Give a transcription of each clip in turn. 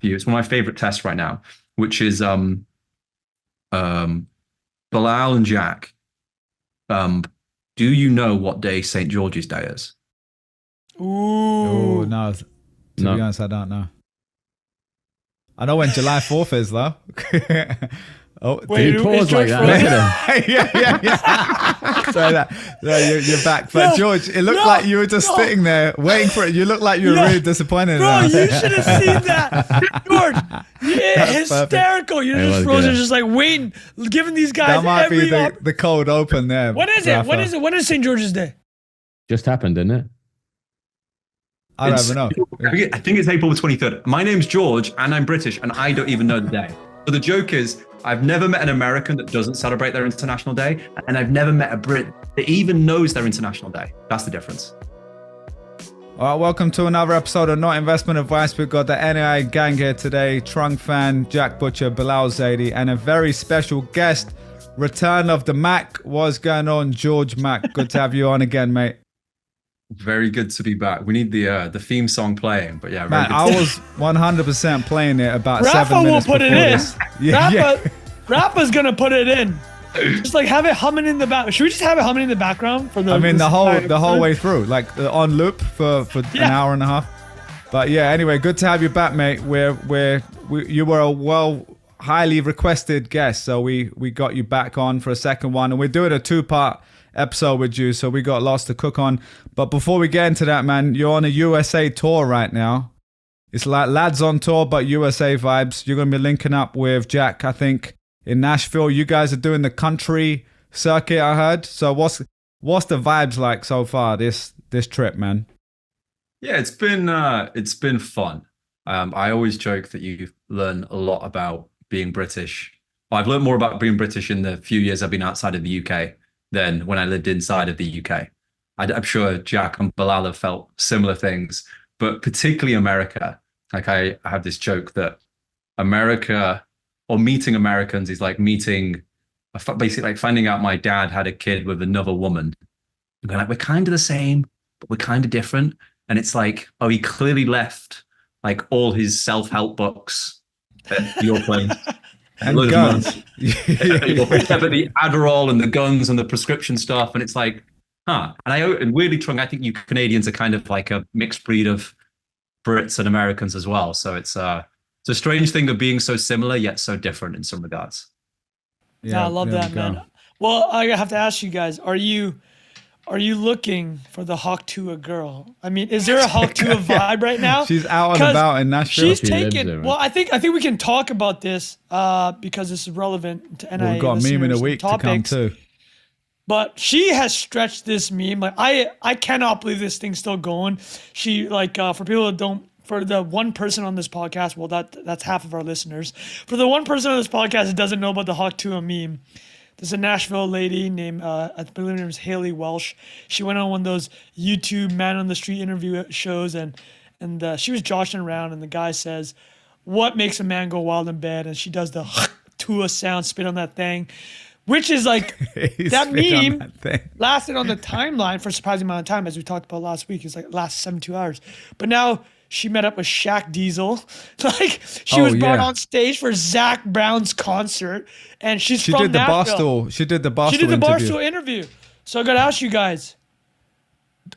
for you. It's one of my favorite tests right now, which is Bilal and Jack. Do you know what day St. George's Day is? Ooh. Oh, no. To be honest, I don't know. I know when July 4th is, though. Wait, did you pause like that? yeah. Sorry, you're back. But George, it looked like you were just sitting there waiting for it. You look like you were really disappointed. Bro, you should have seen that. George, hysterical. You're just frozen, just like waiting, giving these guys that might be the cold open there. When is it? When is it? When is St. George's Day? Just happened, didn't it? I don't even know. I think it's April the 23rd. My name's George, and I'm British, and I don't even know the day. So the joke is, I've never met an American that doesn't celebrate their International Day, and I've never met a Brit that even knows their International Day. That's the difference. All right, welcome to another episode of Not Investment Advice. We've got the NAI gang here today, Trung Phan, Jack Butcher, Bilal Zaidi, and a very special guest, return of the Mack. What's going on, George Mack? Good to have you on again, mate. Very good to be back. We need the theme song playing, but yeah. Man, I was 100% playing it about Rafa 7 minutes will put it before in. this. Yeah, Rafa's gonna put it in. Just like have it humming in the back. Should we just have it humming in the background for the? I mean, the whole way through, like on loop for an hour and a half. But yeah, anyway, good to have you back, mate. You were a highly requested guest, so we got you back on for a second one, and we're doing a 2-part episode with you, so we got lots to cook on. But before we get into that, man, you're on a USA tour right now. It's like lads on tour, but USA vibes. You're going to be linking up with Jack, I think, in Nashville. You guys are doing the country circuit, I heard. So what's the vibes like so far this trip, man? Yeah, it's been fun. I always joke that you learn a lot about being British. I've learned more about being British in the few years I've been outside of the UK than when I lived inside of the UK. I'm sure Jack and Bilal have felt similar things, but particularly America. Like I have this joke that America, or meeting Americans, is like meeting, basically like finding out my dad had a kid with another woman. And we're like, we're kind of the same, but we're kind of different. And it's like, oh, he clearly left like all his self-help books at your place. And guns. But the Adderall and the guns and the prescription stuff. And it's like, huh. And weirdly, Trung, I think you Canadians are kind of like a mixed breed of Brits and Americans as well. So it's a strange thing of being so similar, yet so different in some regards. Yeah, I love that, man. Well, I have to ask you guys, are you looking for the Hawk Tuah girl? I mean, is there a Hawk Tuah vibe right now? She's out and about in Nashville. She's taken. Well, I think we can talk about this because this is relevant to NIA. We've got a meme in a week to come too. But she has stretched this meme. Like I cannot believe this thing's still going. She for people that don't. For the one person on this podcast, well, that's half of our listeners. For the one person on this podcast that doesn't know about the Hawk Tuah meme, there's a Nashville lady named, I believe her name is Haley Welsh. She went on one of those YouTube man on the street interview shows, and she was joshing around, and the guy says, "What makes a man go wild in bed?" And she does the Tuah sound, spit on that thing, which is like that meme lasted on the timeline for a surprising amount of time, as we talked about last week. It's like last 72 hours, but now. She met up with Shaq Diesel. Like she was brought on stage for Zach Brown's concert, and she did the Barstool. She did the Barstool interview. So I got to ask you guys,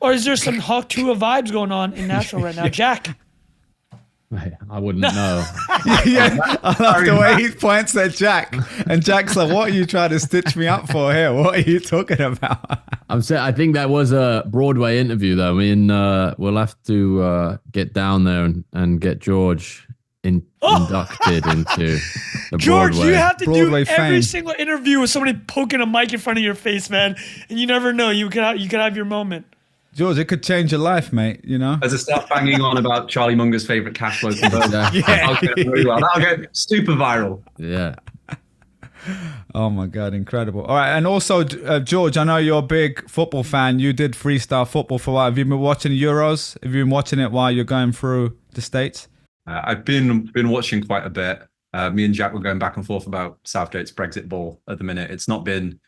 or is there some Hawk Tuah vibes going on in Nashville right now, Jack? I wouldn't know. Yeah, I love the way he points at Jack, and Jack's like, "What are you trying to stitch me up for here? What are you talking about?" I think that was a Broadway interview, though. I mean, we'll have to get down there and get George inducted into the George, Broadway. you have to Broadway do every fame. single interview with somebody poking a mic in front of your face, man, and you never know. You could have your moment. George, it could change your life, mate, you know? As I start banging on about Charlie Munger's favorite cash flow conversion, I'll get it very well. That'll get super viral. Yeah. Oh my God, incredible. All right, and also, George, I know you're a big football fan. You did freestyle football for a while. Have you been watching Euros? Have you been watching it while you're going through the States? I've been watching quite a bit. Me and Jack were going back and forth about Southgate's Brexit ball at the minute. It's not been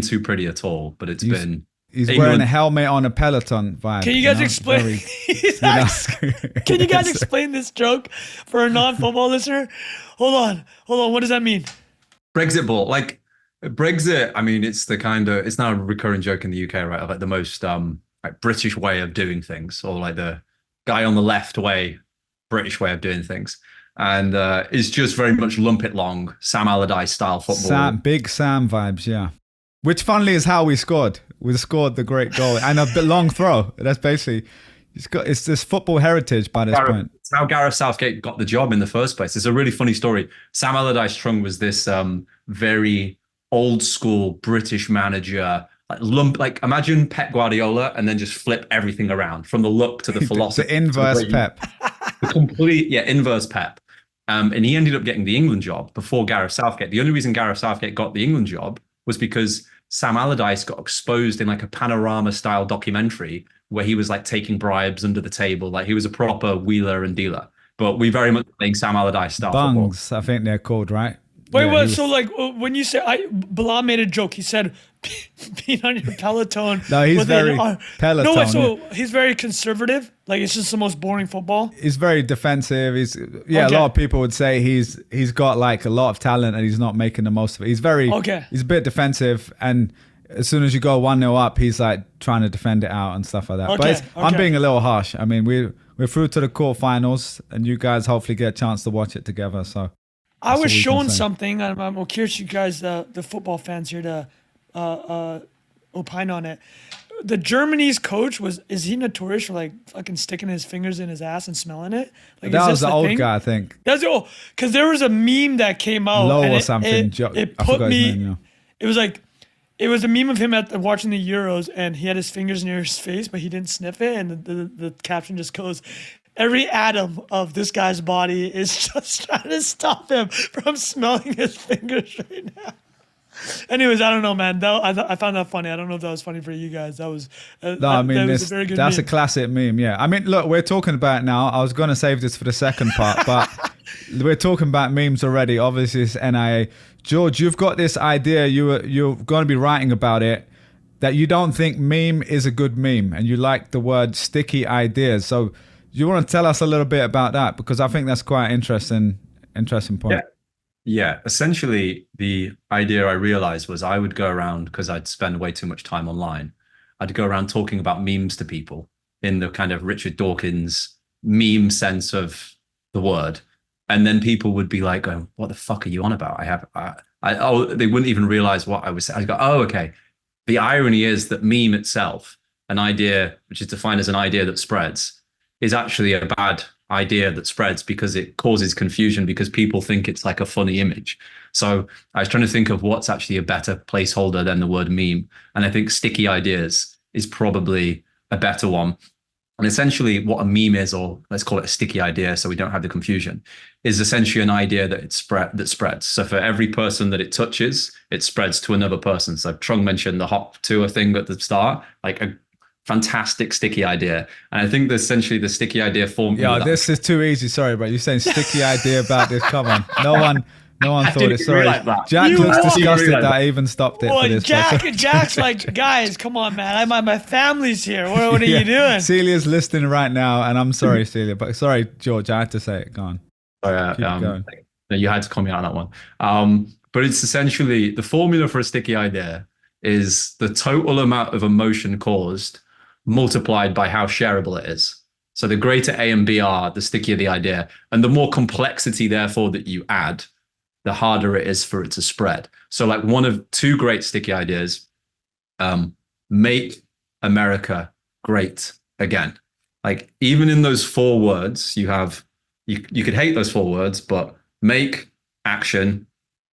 too pretty at all, but it's been... He's England. wearing a helmet on a Peloton vibe. Can you guys explain? Can you guys explain this joke for a non-football listener? Hold on. What does that mean? Brexit ball, like Brexit. I mean, it's now a recurring joke in the UK, right? Of like the most like British way of doing things, or like the guy on the left British way of doing things, and it's just very much lump it long, Sam Allardyce style football. Big Sam vibes, yeah. Which, funnily, is how we scored. We scored the great goal and a bit long throw. That's basically it's this football heritage by this point. It's how Gareth Southgate got the job in the first place. It's a really funny story. Sam Allardyce Trung was this very old school British manager. Like imagine Pep Guardiola and then just flip everything around from the look to the philosophy. The inverse Pep. The complete, inverse Pep. And he ended up getting the England job before Gareth Southgate. The only reason Gareth Southgate got the England job was because Sam Allardyce got exposed in like a panorama style documentary where he was like taking bribes under the table. Like he was a proper wheeler and dealer. But we very much playing Sam Allardyce style Bungs, football. I think they're called, right? Wait, so like when you say Bilal made a joke, he said being on your Peloton. No, he's very Peloton. No, so he's very conservative. Like it's just the most boring football. He's very defensive. A lot of people would say he's got like a lot of talent and he's not making the most of it. He's a bit defensive, and as soon as you go 1-0 up, he's like trying to defend it out and stuff like that. But I'm being a little harsh. I mean, we're through to the quarterfinals, and you guys hopefully get a chance to watch it together. So I was shown something. I'm curious, you guys, the football fans here, to opine on it. The Germany's coach is he notorious for like fucking sticking his fingers in his ass and smelling it? Like that was the old guy, I think. That's because there was a meme that came out. Low or something. It put me. It was like. It was a meme of him watching the Euros, and he had his fingers near his face, but he didn't sniff it. And the caption just goes, "Every atom of this guy's body is just trying to stop him from smelling his fingers right now." Anyways, I don't know, man. I found that funny. I don't know if that was funny for you guys. That was no. I mean, was a very good that's meme. a classic meme. Yeah. I mean, look, we're talking about it now. I was going to save this for the second part, but we're talking about memes already. Obviously, it's NIA. George, you've got this idea. You're going to be writing about it. That you don't think meme is a good meme, and you like the word sticky ideas. So, you want to tell us a little bit about that, because I think that's quite interesting point. Yeah, essentially the idea I realized was I would go around, because I'd spend way too much time online. I'd go around talking about memes to people in the kind of Richard Dawkins meme sense of the word. And then people would be like, going, "What the fuck are you on about?" They wouldn't even realize what I was saying. I go, "Oh, okay." The irony is that meme itself, an idea which is defined as an idea that spreads, is actually a bad idea that spreads because it causes confusion, because people think it's like a funny image. So I was trying to think of what's actually a better placeholder than the word meme. And I think sticky ideas is probably a better one. And essentially what a meme is, or let's call it a sticky idea so we don't have the confusion, is essentially an idea that spreads. So for every person that it touches, it spreads to another person. So Trung mentioned the hop tour thing at the start, like a fantastic sticky idea. And I think that essentially the sticky idea form. Yeah, this is too easy. Sorry, but you're saying sticky idea about this. Come on. No one thought it. Sorry. Jack looks disgusted that I even stopped it for this. Jack's like, "Guys, come on, man. My family's here. What are you doing?" Celia's listening right now, and I'm sorry, Celia, but sorry, George, I had to say it. Go on. You had to call me out on that one. But it's essentially the formula for a sticky idea is the total amount of emotion caused multiplied by how shareable it is. So the greater A and B are, the stickier the idea. And the more complexity, therefore, that you add, the harder it is for it to spread. So like one of two great sticky ideas, make America great again. Like even in those four words, you could hate those four words, but make, action,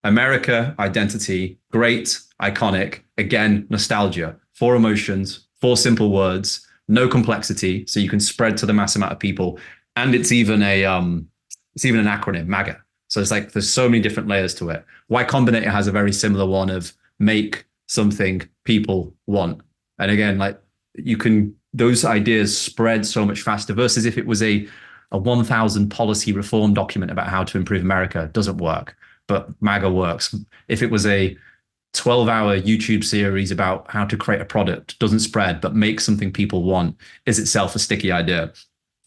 America, identity, great, iconic, again, nostalgia, four emotions, four simple words, no complexity, so you can spread to the mass amount of people. And it's even an acronym, MAGA. So it's like there's so many different layers to it. Y Combinator has a very similar one of make something people want. And again, like those ideas spread so much faster versus if it was a 1,000 policy reform document about how to improve America, it doesn't work. But MAGA works. If it was a 12-hour YouTube series about how to create a product doesn't spread, but make something people want is itself a sticky idea.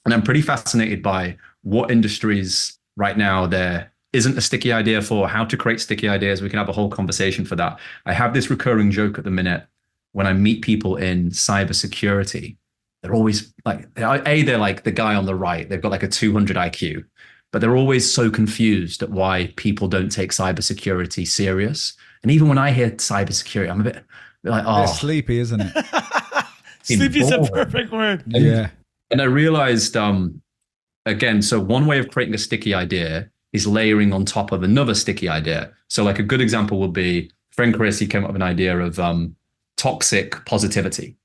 And I'm pretty fascinated by what industries right now there isn't a sticky idea for, how to create sticky ideas. We can have a whole conversation for that. I have this recurring joke at the minute when I meet people in cybersecurity. They're always like, they're like the guy on the right. They've got like a 200 IQ, but they're always so confused at why people don't take cybersecurity serious. And even when I hear cybersecurity, I'm a bit like, oh, It's sleepy, isn't it? Sleepy is a perfect word. Yeah. And I realized, again, so one way of creating a sticky idea is layering on top of another sticky idea. So like a good example would be, friend Chris, he came up with an idea of toxic positivity.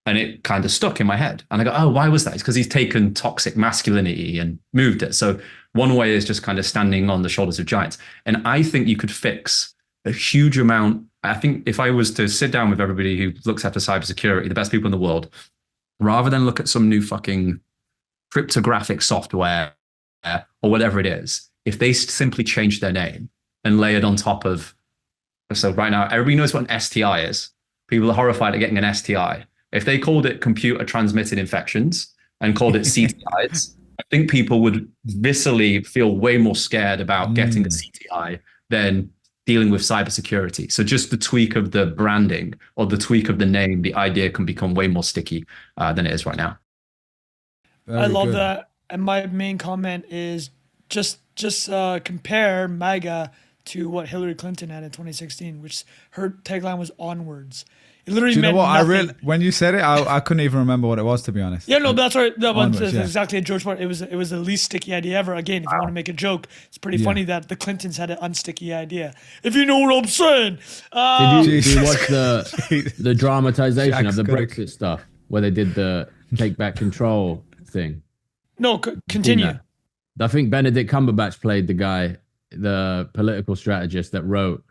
And it kind of stuck in my head. And I go, oh, why was that? It's because he's taken toxic masculinity and moved it. So one way is just kind of standing on the shoulders of giants. And I think you could fix a huge amount. I think if I was to sit down with everybody who looks after cybersecurity, the best people in the world, rather than look at some new fucking cryptographic software or whatever it is, if they simply change their name and lay it on top of, so right now, everybody knows what an STI is. People are horrified at getting an STI. If they called it computer transmitted infections and called it CTIs, I think people would viscerally feel way more scared about getting a CTI than dealing with cybersecurity. So just the tweak of the branding or the tweak of the name, the idea can become way more sticky than it is right now. I love that. And my main comment is just compare MAGA to what Hillary Clinton had in 2016, which her tagline was onwards. It literally meant nothing. When you said it, I couldn't even remember what it was, to be honest. Yeah, no, that's right. No, Onwards, that's yeah. exactly a George part. It was the least sticky idea ever. Again, if you want to make a joke, it's pretty funny that the Clintons had an unsticky idea. If you know what I'm saying. Did you watch the dramatization of the Brexit stuff where they did the take back control thing? No, continue. I think Benedict Cumberbatch played the guy, the political strategist that wrote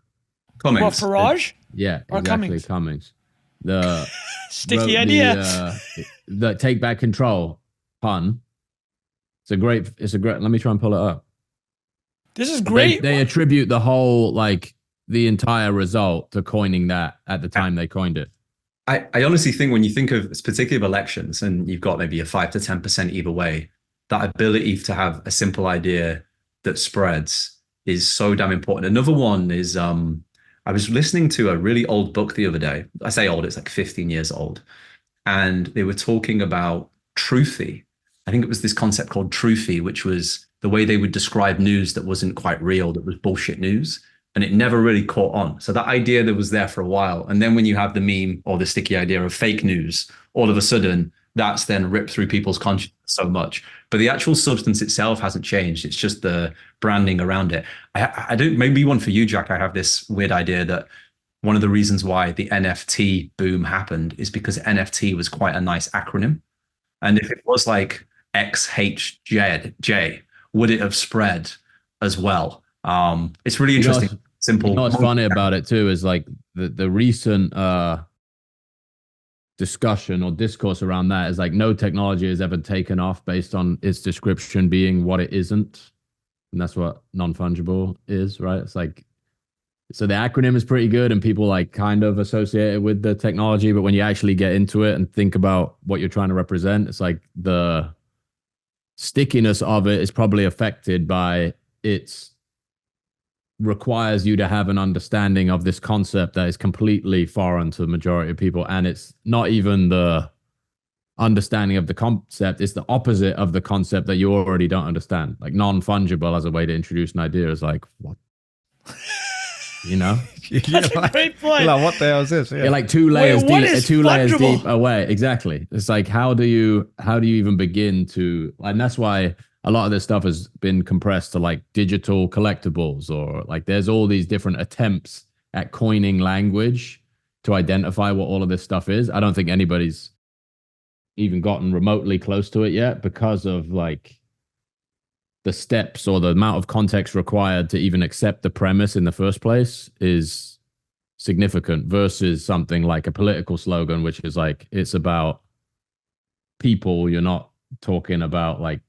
Cummings. What, Farage? Yeah, Or exactly. Cummings. The sticky idea. The take back control pun. It's a great. Let me try and pull it up. This is great. They attribute the whole, like, the entire result to coining that at the time they coined it. I honestly think when you think of particularly of elections and you've got maybe a 5 to 10% either way, that ability to have a simple idea that spreads is so damn important. Another one is I was listening to a really old book the other day. I say old, it's like 15 years old. And they were talking about truthy. I think it was this concept called truthy, which was the way they would describe news that wasn't quite real, that was bullshit news. And it never really caught on. So that idea that was there for a while. And then when you have the meme or the sticky idea of fake news, all of a sudden, that's then ripped through people's consciousness so much. But the actual substance itself hasn't changed. It's just the branding around it. I don't, maybe one for you, Jack. I have this weird idea that one of the reasons why the NFT boom happened is because NFT was quite a nice acronym. And if it was like XHJ, would it have spread as well? It's really interesting. Simple. You know what's funny about it too is like the recent discussion or discourse around that is like no technology has ever taken off based on its description being what it isn't. And that's what non-fungible is, right? It's like, so the acronym is pretty good and people like kind of associate it with the technology, but when you actually get into it and think about what you're trying to represent, it's like the stickiness of it is probably affected by its requires you to have an understanding of this concept that is completely foreign to the majority of people. And it's not even the understanding of the concept, it's the opposite of the concept that you already don't understand. Like non-fungible as a way to introduce an idea is like, what? You know? That's a great point. Like, what the hell is this? Yeah. You're like two layers fungible? deep away. Exactly. It's like, how do you even begin to, and that's why a lot of this stuff has been compressed to like digital collectibles, or like there's all these different attempts at coining language to identify what all of this stuff is. I don't think anybody's even gotten remotely close to it yet because of like the steps or the amount of context required to even accept the premise in the first place is significant versus something like a political slogan, which is like, it's about people. You're not talking about like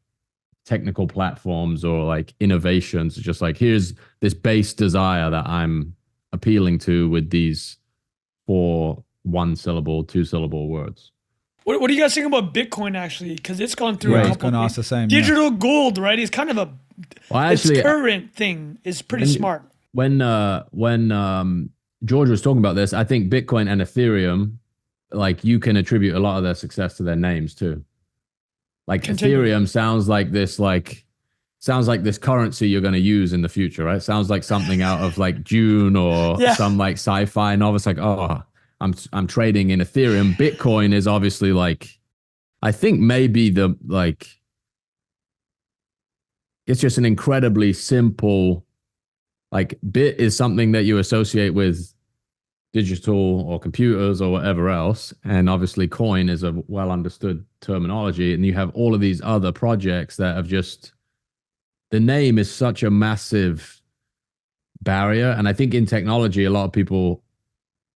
technical platforms or like innovations. It's just like, here's this base desire that I'm appealing to with these 4 1-syllable, 2-syllable words. What do you guys think about Bitcoin actually? Because it's gone through Yeah, a I was couple gonna of ask the same. digital gold, right? It's kind of a its Actually, current thing is pretty smart. when George was talking about this, I think Bitcoin and Ethereum, like you can attribute a lot of their success to their names too. Like Continue. Ethereum sounds like this currency you're going to use in the future, right? Sounds like something out of like June or some like sci-fi novel. It's like, oh, I'm trading in Ethereum. Bitcoin is obviously like, I think maybe it's just an incredibly simple, like bit is something that you associate with digital or computers or whatever else. And obviously coin is a well understood terminology. And you have all of these other projects that have just, the name is such a massive barrier. And I think in technology, a lot of people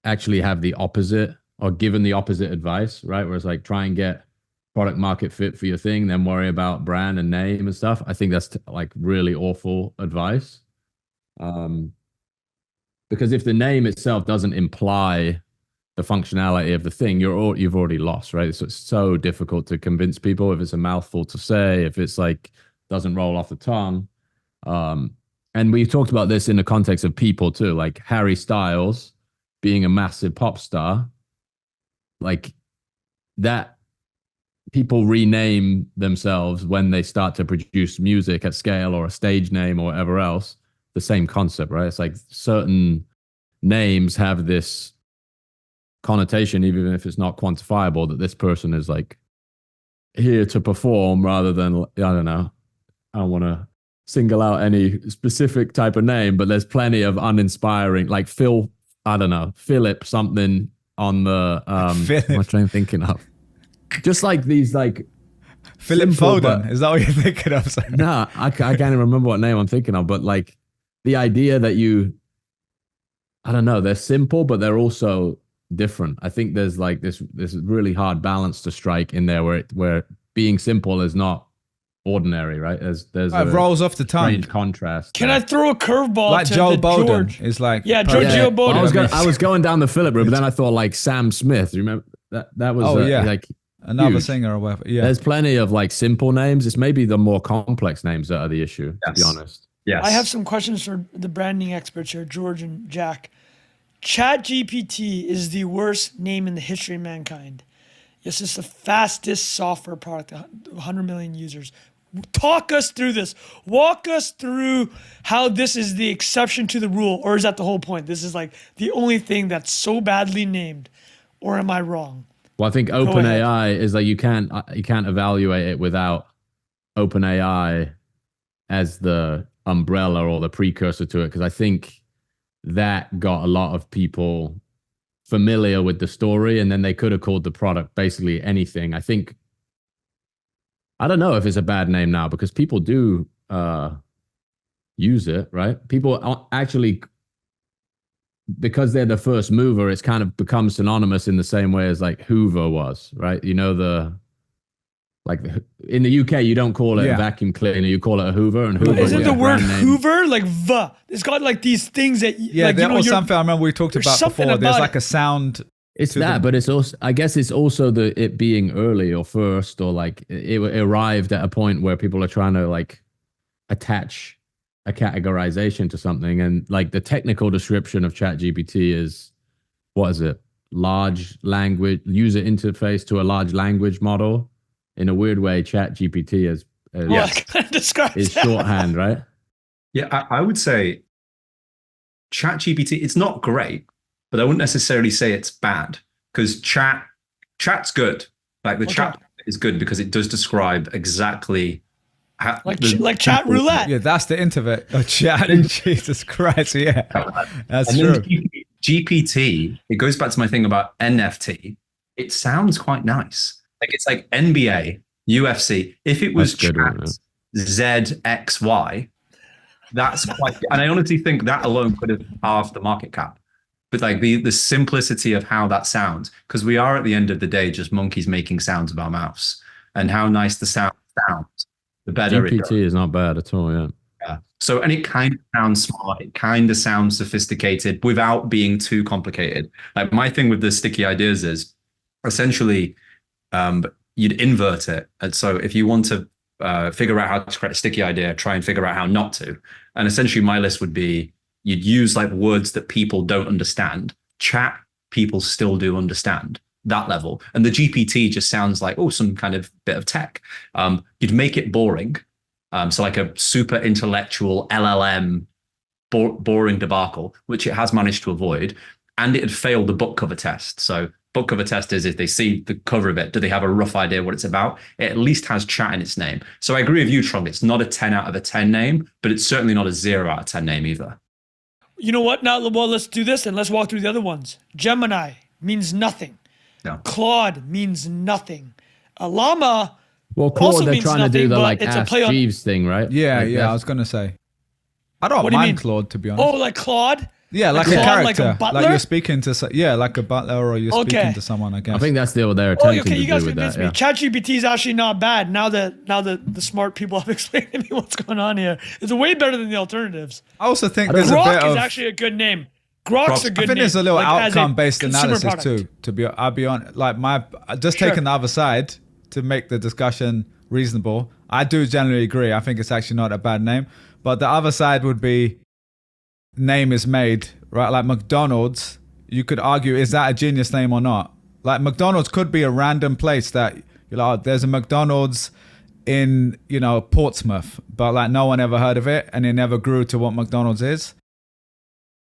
actually have the opposite or given the opposite advice, right? Where it's like try and get product market fit for your thing, then worry about brand and name and stuff. I think that's like really awful advice. Because if the name itself doesn't imply the functionality of the thing, you've already lost, right? So it's so difficult to convince people if it's a mouthful to say, if it's like doesn't roll off the tongue. And we talked about this in the context of people too, like Harry Styles being a massive pop star, like that people rename themselves when they start to produce music at scale or a stage name or whatever else. The same concept, right? It's like certain names have this connotation, even if it's not quantifiable, that this person is like here to perform rather than, I don't know, I don't want to single out any specific type of name, but there's plenty of uninspiring, like Philip something on the, what I'm thinking of. Just like these, like, Philip Foden, is that what you're thinking of? Sorry. No, I can't even remember what name I'm thinking of, but like the idea that I don't know, they're simple, but they're also different. I think there's like this really hard balance to strike in there where being simple is not ordinary, right? There's it rolls off the tongue. Strange contrast. Can I throw a curveball like to Joe Bowden George? is like Giorgio Bowden. I was going down the Philip route, but then I thought like Sam Smith. Remember that was like another huge. singer or whatever. Yeah, there's plenty of like simple names. It's maybe the more complex names that are the issue. To be honest. Yes. I have some questions for the branding experts here, George and Jack. ChatGPT is the worst name in the history of mankind. Yes, it's the fastest software product, 100 million users. Talk us through this. Walk us through how this is the exception to the rule, or is that the whole point? This is like the only thing that's so badly named, or am I wrong? Well, I think OpenAI is like you can't evaluate it without OpenAI as the umbrella or the precursor to it, because I think that got a lot of people familiar with the story, and then they could have called the product basically anything. I don't know if it's a bad name now because people do use it, right? People actually, because they're the first mover, it's kind of become synonymous in the same way as like Hoover was, right? You know, in the UK, you don't call it a vacuum cleaner, you call it a Hoover. And Hoover isn't the word Hoover like the? It's got like these things that there was something I remember we talked about before. There's like a sound. It's that, but it's also, I guess it's also it being early or first, or like it arrived at a point where people are trying to like attach a categorization to something. And like the technical description of ChatGPT is, what is it? Large language, user interface to a large language model. In a weird way, ChatGPT is shorthand, right? Yeah, I would say ChatGPT, it's not great, but I wouldn't necessarily say it's bad because chat's good. Like the chat is good because it does describe exactly how, like chat roulette. Yeah, that's the internet of chat. Jesus Christ, yeah, that's true. GPT, it goes back to my thing about NFT. It sounds quite nice. Like it's like NBA, UFC. If it was chat ZXY, that's quite. And I honestly think that alone could have halved the market cap. But like the simplicity of how that sounds, because we are at the end of the day just monkeys making sounds with our mouths, and how nice the sound sounds, the better. GPT is not bad at all. Yeah. Yeah. So, and it kind of sounds smart. It kind of sounds sophisticated without being too complicated. Like my thing with the sticky ideas is essentially you'd invert it. And so if you want to figure out how to create a sticky idea, try and figure out how not to. And essentially my list would be you'd use like words that people don't understand. Chat, people still do understand that level. And the GPT just sounds like, oh, some kind of bit of tech. You'd make it boring. So like a super intellectual LLM boring debacle, which it has managed to avoid. And it had failed the book cover test. So book cover test is if they see the cover of it, do they have a rough idea what it's about? It at least has chat in its name. So I agree with you, Trong. It's not a 10 out of a 10 name, but it's certainly not a 0 out of 10 name either. You know what? Now, well, let's do this and let's walk through the other ones. Gemini means nothing. No. Claude means nothing. Llama Well, also Claude, they're means trying to do nothing, the but like it's a Ask play on- Jeeves thing, right? Yeah, Like, yeah. I that's- was gonna say, I don't What do you mean? mind Claude, to be honest. Oh, like Claude? yeah, like like a Claude, like a character, butler? like you're speaking to, like a butler, or you're Okay. speaking to someone. I guess. I think that's the what they're Oh, attempting okay, you to guys do with convinced that. me. Yeah. ChatGPT is actually not bad. Now that the smart people have explained to me what's going on here, it's way better than the alternatives. I also think there's a Grok bit is of. actually a good name. Grok's a good I think name. there's a little like, as a outcome-based consumer analysis product. too. I'll be honest. Like just Sure. taking the other side to make the discussion reasonable. I do generally agree. I think it's actually not a bad name. But the other side would be name is made, right? Like McDonald's, you could argue, is that a genius name or not? Like McDonald's could be a random place that you're like, oh, there's a McDonald's in, Portsmouth, but like no one ever heard of it and it never grew to what McDonald's is.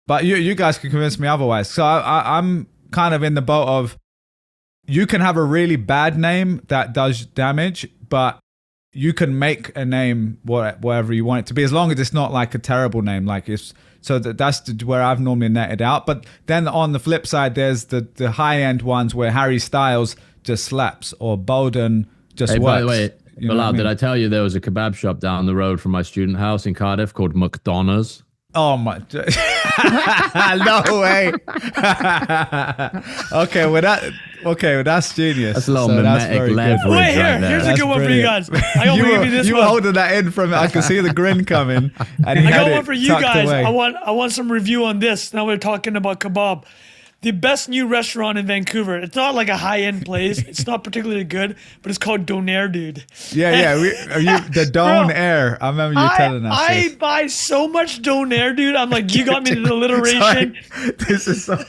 But you guys can convince me otherwise. So I'm kind of in the boat of you can have a really bad name that does damage, but you can make a name whatever you want it to be, as long as it's not like a terrible name. Like that's where I've normally netted out. But then on the flip side, there's the high end ones where Harry Styles just slaps or Bowden just Hey, works. by the way, You know what Bilal, I mean? did I tell you there was a kebab shop down the road from my student house in Cardiff called McDonald's? Oh my! No way. Okay, that's genius. That's a little So mimetic very good. leverage. Wait, here, right there. here's a That's good one for you guys. brilliant. I got you one were, for this you one. were holding that in from it. I could see the grin coming. And he I had got it one for you tucked guys. away. I want some review on this. Now we're talking about kebab. The best new restaurant in Vancouver. It's not like a high-end place. It's not particularly good, but it's called Donair, dude. Yeah. The Don Bro, Air. I remember you telling us I this. buy so much Donair, dude. I'm like, you got me the alliteration. Sorry. This is so.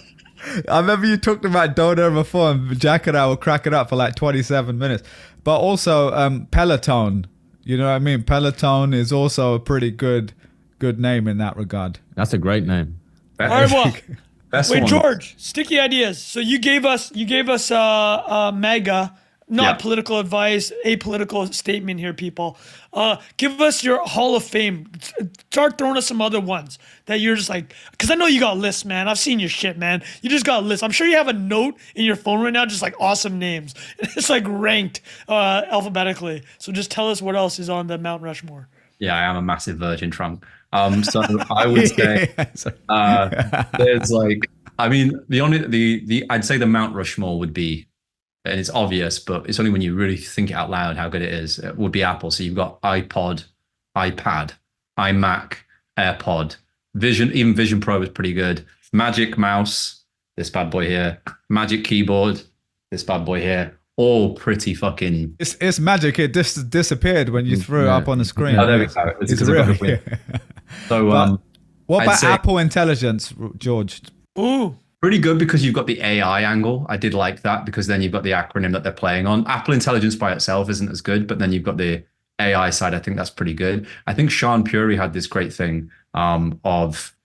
I remember you talked about Don Air before, and Jack and I were cracking up for like 27 minutes. But also Peloton. You know what I mean? Peloton is also a pretty good name in that regard. That's a great name. All right, well. Best Wait, one. George, sticky ideas. So you gave us mega, not Yeah. political advice, apolitical statement here, people. Give us your Hall of Fame. Start throwing us some other ones that you're just like, because I know you got lists, man. I've seen your shit, man. You just got lists. I'm sure you have a note in your phone right now, just like awesome names. It's like ranked alphabetically. So just tell us what else is on the Mount Rushmore. Yeah, I am a massive virgin trunk. So I would say there's like, I mean, the I'd say the Mount Rushmore would be, and it's obvious, but it's only when you really think it out loud how good it is. It would be Apple. So you've got iPod, iPad, iMac, AirPod, Vision. Even Vision Pro is pretty good. Magic Mouse, this bad boy here. Magic Keyboard, this bad boy here. All pretty fucking. It's magic. It just disappeared when you threw it up on the screen. Oh, there we go. It's real. So What I'd about say- Apple Intelligence, George? Ooh. pretty good because you've got the AI angle. I did like that because then you've got the acronym that they're playing on. Apple Intelligence by itself isn't as good, but then you've got the AI side. I think that's pretty good. I think Sean Puri had this great thing of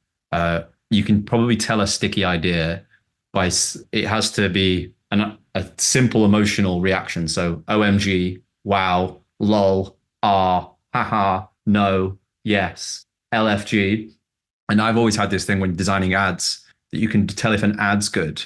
you can probably tell a sticky idea by it has to be a simple emotional reaction. So OMG, wow, lol, haha, no, yes, LFG. And I've always had this thing when designing ads that you can tell if an ad's good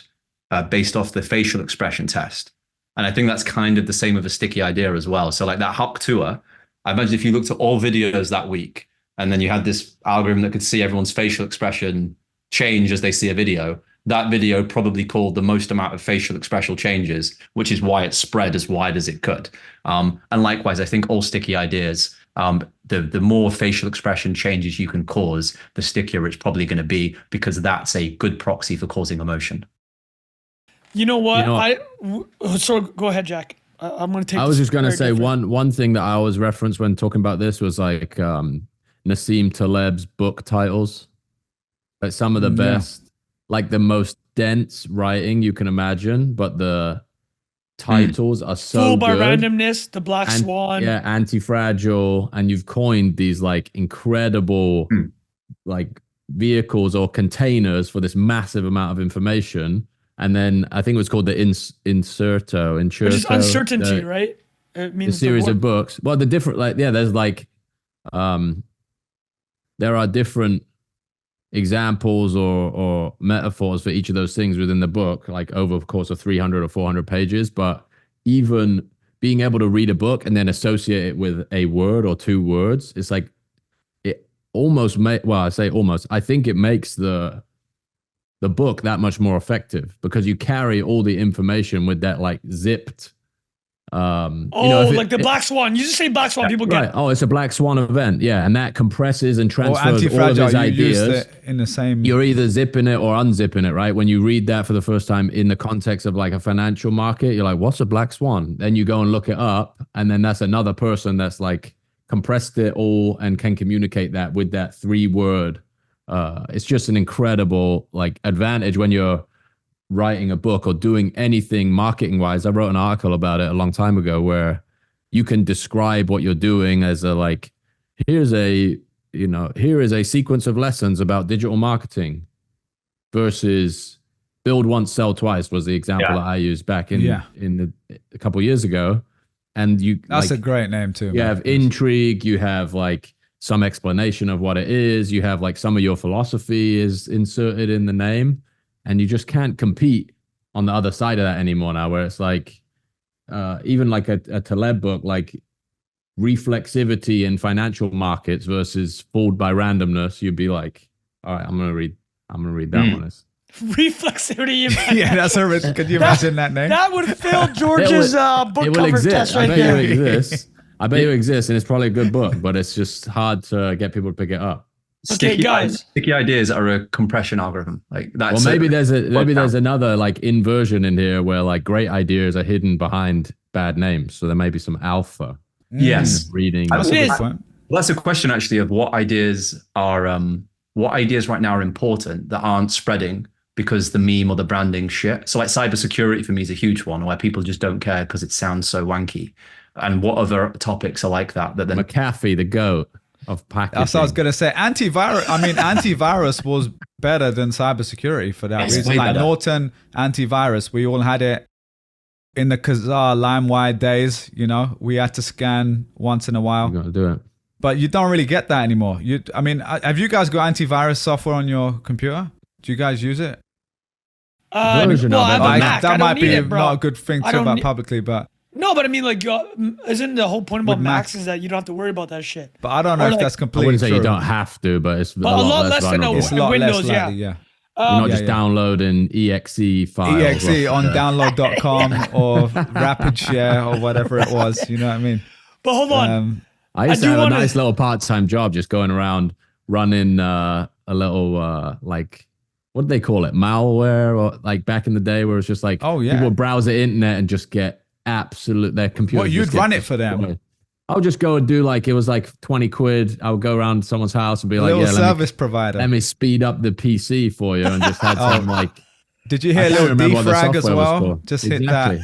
based off the facial expression test. And I think that's kind of the same with a sticky idea as well. So like that Hawk tour, I imagine if you looked at all videos that week and then you had this algorithm that could see everyone's facial expression change as they see a video, that video probably called the most amount of facial expression changes, which is why it spread as wide as it could. And likewise, I think all sticky ideas The more facial expression changes you can cause, the stickier it's probably going to be, because that's a good proxy for causing emotion. You know what? You know, So go ahead, Jack. I'm going to take. I was just going to say one thing that I always reference when talking about this was like Nassim Taleb's book titles. Like some of the best, like the most dense writing you can imagine, but the titles are so Fooled by good. Randomness, The Black Swan. Yeah, Anti-Fragile, and you've coined these like incredible like vehicles or containers for this massive amount of information. And then I think it was called the Inserto, Which is uncertainty, right? It means the series of books. Well, the different, like, yeah, there's like, there are different examples or metaphors for each of those things within the book, like over the course of 300 or 400 pages. But even being able to read a book and then associate it with a word or two words, it's like, it almost I say almost, I think it makes the book that much more effective, because you carry all the information with that like zipped like the Black Swan. You just say Black Swan, people get it. Oh, it's a Black Swan event, yeah, and that compresses and transfers all of his you ideas. used it in the same. You're either zipping it or unzipping it, right? When you read that for the first time in the context of like a financial market, you're like, "What's a Black Swan?" Then you go and look it up, and then that's another person that's like compressed it all and can communicate that with that 3-word. It's just an incredible like advantage when you're writing a book or doing anything marketing wise. I wrote an article about it a long time ago where you can describe what you're doing as a like, here is a sequence of lessons about digital marketing versus build once, sell twice was the example that I used back in a couple of years ago. And that's like, a great name too. You have intrigue, you have like some explanation of what it is, you have like some of your philosophy is inserted in the name. And you just can't compete on the other side of that anymore now, where it's like, even like a Taleb book, like reflexivity in financial markets versus fooled by randomness. You'd be like, all right, I'm gonna read that one. Reflexivity. Yeah, that's a. Could you imagine that name? That would fill George's book cover test right there. It exists. I bet you it exists, and it's probably a good book, but it's just hard to get people to pick it up. Okay, guys. Sticky ideas are a compression algorithm. Like that's. Well, maybe there's another like inversion in here where like great ideas are hidden behind bad names. So there may be some alpha. Yes. Reading. That's a question actually of what ideas right now are important that aren't spreading because the meme or the branding shit. So like cybersecurity for me is a huge one where people just don't care because it sounds so wanky. And what other topics are like that? That then McAfee, the goat of packaging. That's what I was going to say. Antivirus was better than cybersecurity for that reason. Like Norton antivirus, we all had it in the Kazaa LimeWire days. You know, we had to scan once in a while. You got to do it. But you don't really get that anymore. Have you guys got antivirus software on your computer? Do you guys use it? I have a Mac. That might be not a good thing to talk about publicly, but. No, but I mean, like, isn't the whole point about Macs is that you don't have to worry about that shit? But I don't know if that's completely I wouldn't true. say you don't have to, but it's a lot less than Windows. Yeah. You're not just downloading exe files. Exe on download.com or rapid share or whatever it was. You know what I mean? But hold on. I used to have a nice little part-time job just going around running a little, like, what do they call it? Malware, or like back in the day where it's just like people would browse the internet and just get their computer. Well, you'd run it for them. I would just go and do like, it was like 20 quid. I would go around to someone's house and be like, service provider. Let me speed up the PC for you, and just had some like. Did you hear a little defrag as well? Just hit that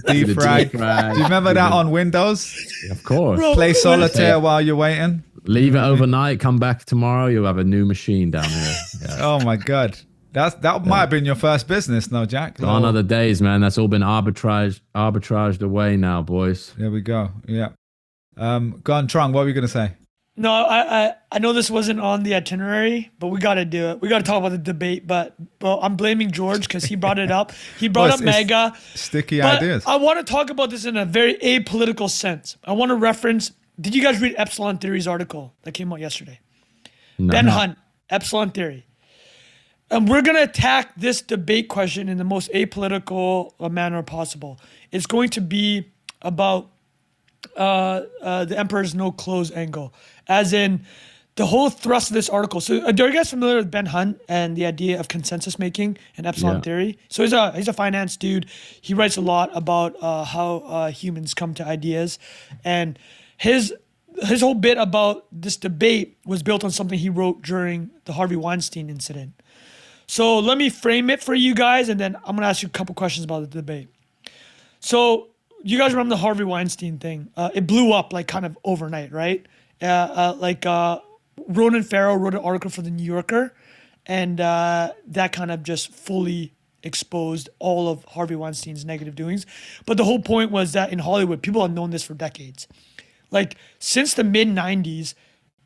defrag. Do you remember that on Windows? Of course. Play solitaire while you're waiting. Leave it overnight. Come back tomorrow. You'll have a new machine down here. Yeah. Oh my God. That might have been your first business, no, Jack? Gone are the days, man. That's all been arbitraged away now, boys. There we go. Yeah. Go on, Trung, what were you going to say? No, I know this wasn't on the itinerary, but we got to do it. We got to talk about the debate, but I'm blaming George because he brought it up. He brought up MAGA. Sticky ideas. I want to talk about this in a very apolitical sense. I want to reference, did you guys read Epsilon Theory's article that came out yesterday? No. Ben Hunt, Epsilon Theory. And we're going to attack this debate question in the most apolitical manner possible. It's going to be about the Emperor's No Clothes angle, as in the whole thrust of this article. So, are you guys familiar with Ben Hunt and the idea of consensus making and epsilon theory? So he's a finance dude. He writes a lot about how humans come to ideas, and his whole bit about this debate was built on something he wrote during the Harvey Weinstein incident. So let me frame it for you guys, and then I'm gonna ask you a couple questions about the debate. So you guys remember the Harvey Weinstein thing? It blew up like kind of overnight, right? Ronan Farrow wrote an article for the New Yorker, and that kind of just fully exposed all of Harvey Weinstein's negative doings. But the whole point was that in Hollywood, people have known this for decades. Like since the mid 90s,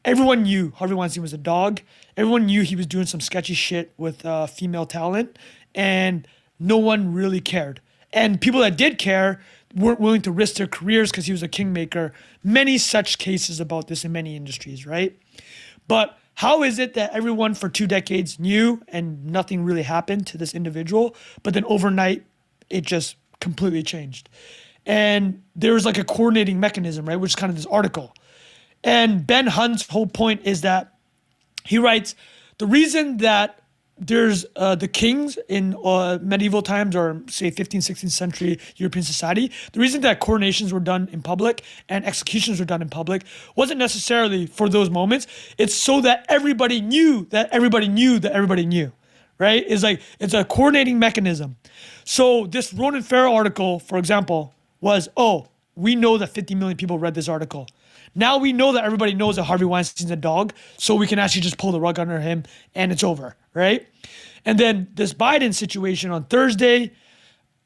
everyone knew Harvey Weinstein was a dog. Everyone knew he was doing some sketchy shit with female talent, and no one really cared. And people that did care weren't willing to risk their careers because he was a kingmaker. Many such cases about this in many industries, right? But how is it that everyone for 2 decades knew and nothing really happened to this individual, but then overnight it just completely changed? And there was like a coordinating mechanism, right? Which is kind of this article. And Ben Hunt's whole point is that he writes, the reason that there's the kings in medieval times, or say 15th, 16th century European society, the reason that coronations were done in public and executions were done in public wasn't necessarily for those moments. It's so that everybody knew that everybody knew that everybody knew, right? It's a coordinating mechanism. So this Ronan Farrow article, for example, was, we know that 50 million people read this article. Now we know that everybody knows that Harvey Weinstein's a dog, so we can actually just pull the rug under him and it's over, right? And then this Biden situation on Thursday,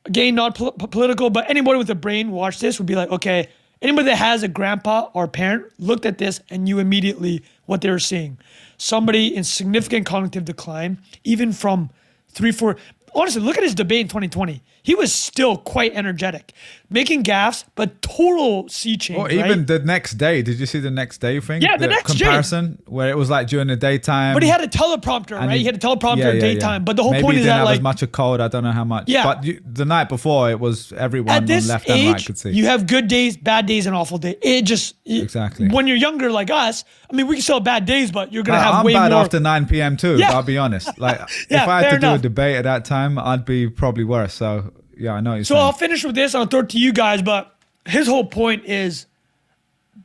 again, not political, but anybody with a brain watch this would be like, okay, anybody that has a grandpa or parent looked at this and knew immediately what they were seeing. Somebody in significant cognitive decline, even from 3-4. Honestly, look at his debate in 2020. He was still quite energetic, making gaffes, but total sea change. Or even right? the next day. Did you see the next day thing? Yeah, the next comparison where it was like during the daytime. But he had a teleprompter, right? He had a teleprompter in daytime. But the whole Maybe point he is didn't that have like as much a cold. I don't know how much. Yeah. But the night before, it was everyone at on this left age, and right could see. you have good days, bad days, and awful days. Exactly. When you're younger like us, I mean, we can still have bad days, but you're gonna have I'm way bad more. after 9 p.m. too. Yeah. I'll be honest. Like Yeah, if I had fair to do a enough. debate at that time, I'd be probably worse. So yeah, I know what you're So saying. I'll finish with this. I'll throw it to you guys, but his whole point is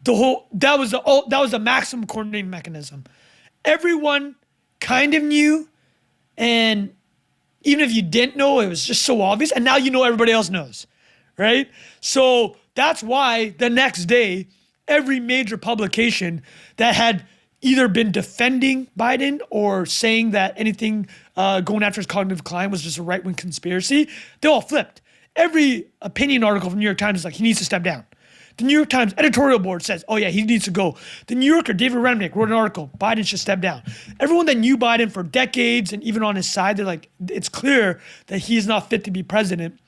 that was the maximum coordinating mechanism. Everyone kind of knew, and even if you didn't know, it was just so obvious. And now you know everybody else knows, right? So that's why the next day, every major publication that had either been defending Biden or saying that anything going after his cognitive decline was just a right-wing conspiracy, they all flipped. Every opinion article from New York Times is like, he needs to step down. The New York Times editorial board says, oh yeah, he needs to go. The New Yorker, David Remnick, wrote an article, Biden should step down. Everyone that knew Biden for decades and even on his side, they're like, it's clear that he's not fit to be president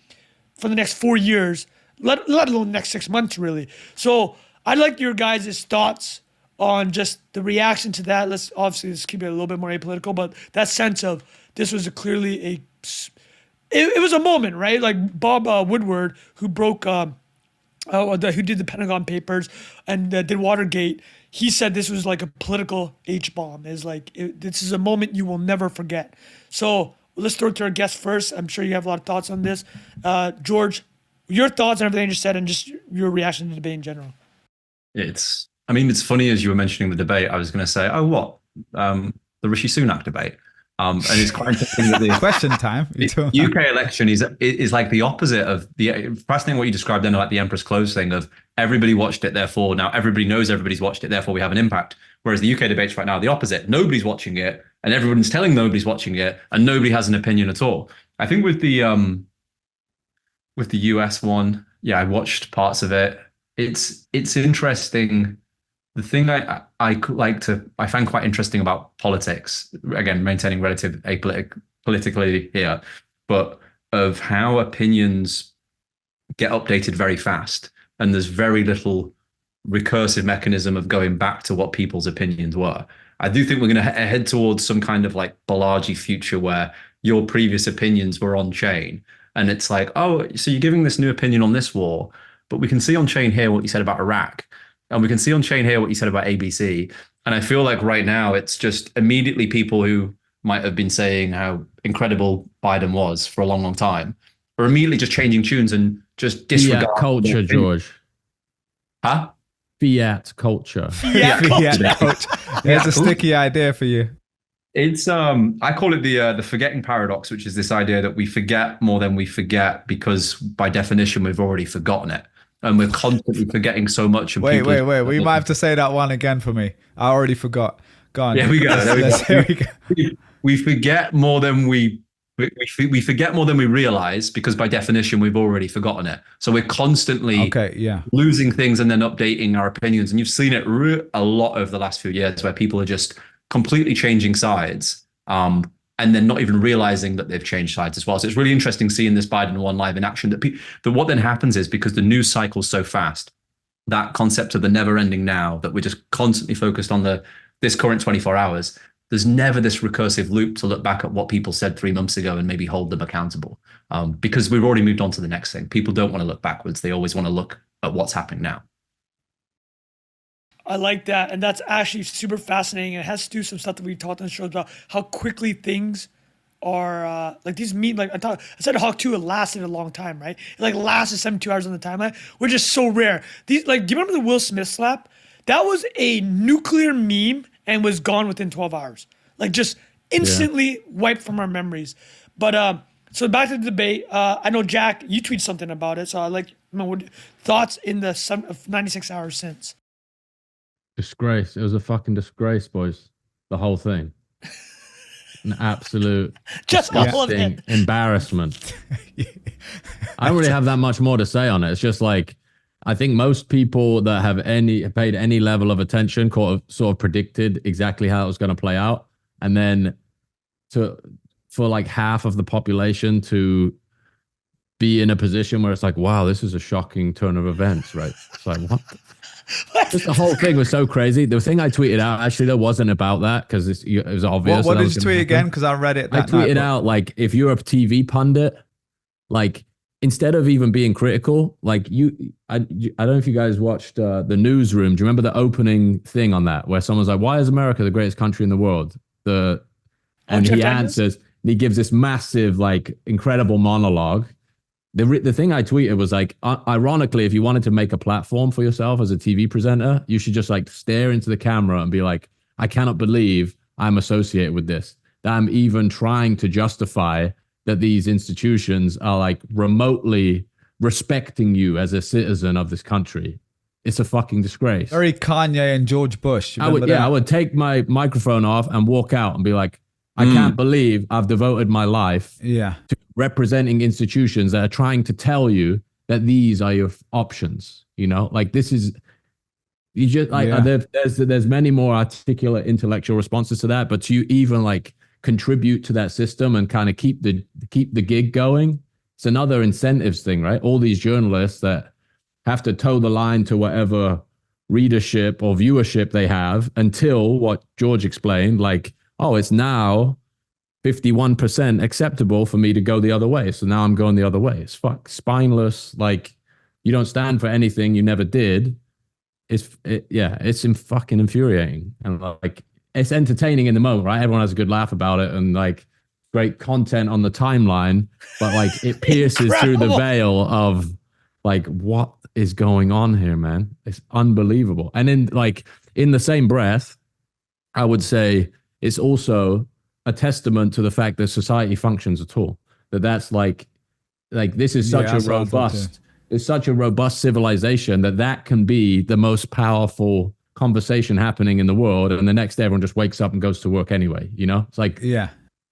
for the next 4 years, let alone the next 6 months, really. So I'd like your guys' thoughts on just the reaction to that. Let's keep it a little bit more apolitical, but that sense of this was it was a moment, right? Like Bob Woodward, who who did the Pentagon Papers and did Watergate, he said this was like a political H-bomb. This is a moment you will never forget. So let's throw it to our guest first. I'm sure you have a lot of thoughts on this. George, your thoughts on everything you just said and just your reaction to the debate in general. It's funny as you were mentioning the debate, I was going to say, the Rishi Sunak debate. And it's quite interesting that the Question time. UK election is like the opposite of the fascinating what you described then, like the Emperor's Clothes thing of everybody watched it, therefore now everybody knows everybody's watched it, therefore we have an impact. Whereas the UK debates right now are the opposite. Nobody's watching it, and everyone's telling nobody's watching it, and nobody has an opinion at all. I think with the US one, I watched parts of it. It's interesting. The thing I find quite interesting about politics, again, maintaining relative politically here, but of how opinions get updated very fast. And there's very little recursive mechanism of going back to what people's opinions were. I do think we're going to head towards some kind of like Balaji future where your previous opinions were on chain. And it's like, oh, so you're giving this new opinion on this war, but we can see on chain here what you said about Iraq, and we can see on chain here what you said about ABC. And I feel like right now it's just immediately people who might have been saying how incredible Biden was for a long, long time are immediately just changing tunes and just disregard culture, George. Huh? Fiat culture. Fiat culture. There's a sticky idea for you. It's I call it the forgetting paradox, which is this idea that we forget more than we forget because by definition we've already forgotten it, and we're constantly forgetting so much. Wait. We might have to say that one again for me. I already forgot. Go on. Yeah, we go. There we go. Here we go. We forget more than we forget more than we realize because by definition we've already forgotten it. So we're constantly losing things and then updating our opinions. And you've seen it a lot over the last few years where people are just completely changing sides and then not even realizing that they've changed sides as well. So it's really interesting seeing this Biden one live in action. That what then happens is because the news cycle's so fast, that concept of the never ending now, that we're just constantly focused on this current 24 hours. There's never this recursive loop to look back at what people said 3 months ago and maybe hold them accountable because we've already moved on to the next thing. People don't want to look backwards. They always want to look at what's happening now. I like that. And that's actually super fascinating. And it has to do some stuff that we talked on the show about how quickly things are like these I said Hawk 2, it lasted a long time, right? It like lasted 72 hours on the timeline, which is so rare. These do you remember the Will Smith slap? That was a nuclear meme and was gone within 12 hours. Like just instantly wiped from our memories. But so back to the debate. I know, Jack, you tweeted something about it. So I like thoughts in the 96 hours since. Disgrace. It was a fucking disgrace, boys. The whole thing. An absolute just all of it. Embarrassment. I don't really have that much more to say on it. It's just like, I think most people that have paid any level of attention sort of predicted exactly how it was going to play out. And then for like half of the population to be in a position where it's like, wow, this is a shocking turn of events, right? It's like, what? Just the whole thing was so crazy. The thing I tweeted out, actually, there wasn't about that because it was obvious. What did you tweet again? Because I read it. I tweeted out, like, if you're a TV pundit, like, instead of even being critical, like I don't know if you guys watched the Newsroom. Do you remember the opening thing on that where someone's like, why is America the greatest country in the world? And he answers, and he gives this massive, like, incredible monologue. The thing I tweeted was like, ironically, if you wanted to make a platform for yourself as a TV presenter, you should just like stare into the camera and be like, I cannot believe I'm associated with this, that I'm even trying to justify that these institutions are like remotely respecting you as a citizen of this country. It's a fucking disgrace. Very Kanye and George Bush. I would take my microphone off and walk out and be like, I can't believe I've devoted my life to representing institutions that are trying to tell you that these are your options. You know, like this is, you just like, there's many more articulate intellectual responses to that, but to even like contribute to that system and kind of keep the gig going, it's another incentives thing, right? All these journalists that have to toe the line to whatever readership or viewership they have until what George explained, like, oh, it's now 51% acceptable for me to go the other way. So now I'm going the other way. It's spineless. Like, you don't stand for anything you never did. It's fucking infuriating. And like, it's entertaining in the moment, right? Everyone has a good laugh about it and like great content on the timeline, but like it pierces through the veil of like, what is going on here, man? It's unbelievable. And in the same breath, I would say it's also a testament to the fact that society functions at all. That's like this is such a robust civilization that can be the most powerful conversation happening in the world, and the next day everyone just wakes up and goes to work anyway. You know, it's like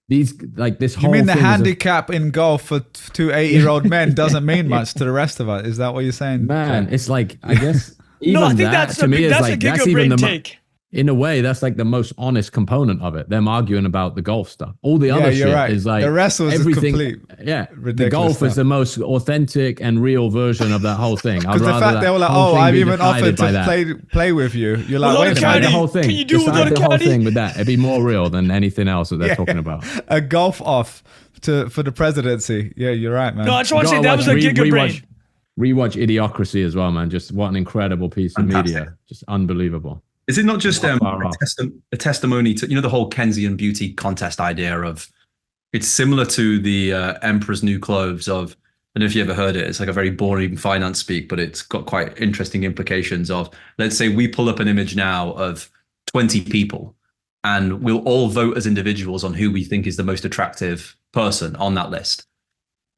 this whole. You mean the handicap in golf for two 8-year-old men doesn't mean much to the rest of us? Is that what you're saying? Man, it's like, I guess even no, I think that that's to me is like that's even the take. In a way, that's like the most honest component of it. Them arguing about the golf stuff. All the other shit is like the rest was everything. Complete The golf is the most authentic and real version of that whole thing. Because the fact they were like, "Oh, I've even offered to play with you." You're like, "Wait a minute, the whole thing." Can you do the whole thing with that? It'd be more real than anything else that they're talking about. A golf off for the presidency. Yeah, you're right, man. No, I just want to say that was a giga brain. rewatch Idiocracy as well, man. Just what an incredible piece of Fantastic. media. Just unbelievable. Is it not just Not far off. a testimony to, the whole Keynesian beauty contest idea of, it's similar to the Emperor's New Clothes of, I don't know if you ever heard it. It's like a very boring finance speak, but it's got quite interesting implications of, let's say we pull up an image now of 20 people and we'll all vote as individuals on who we think is the most attractive person on that list.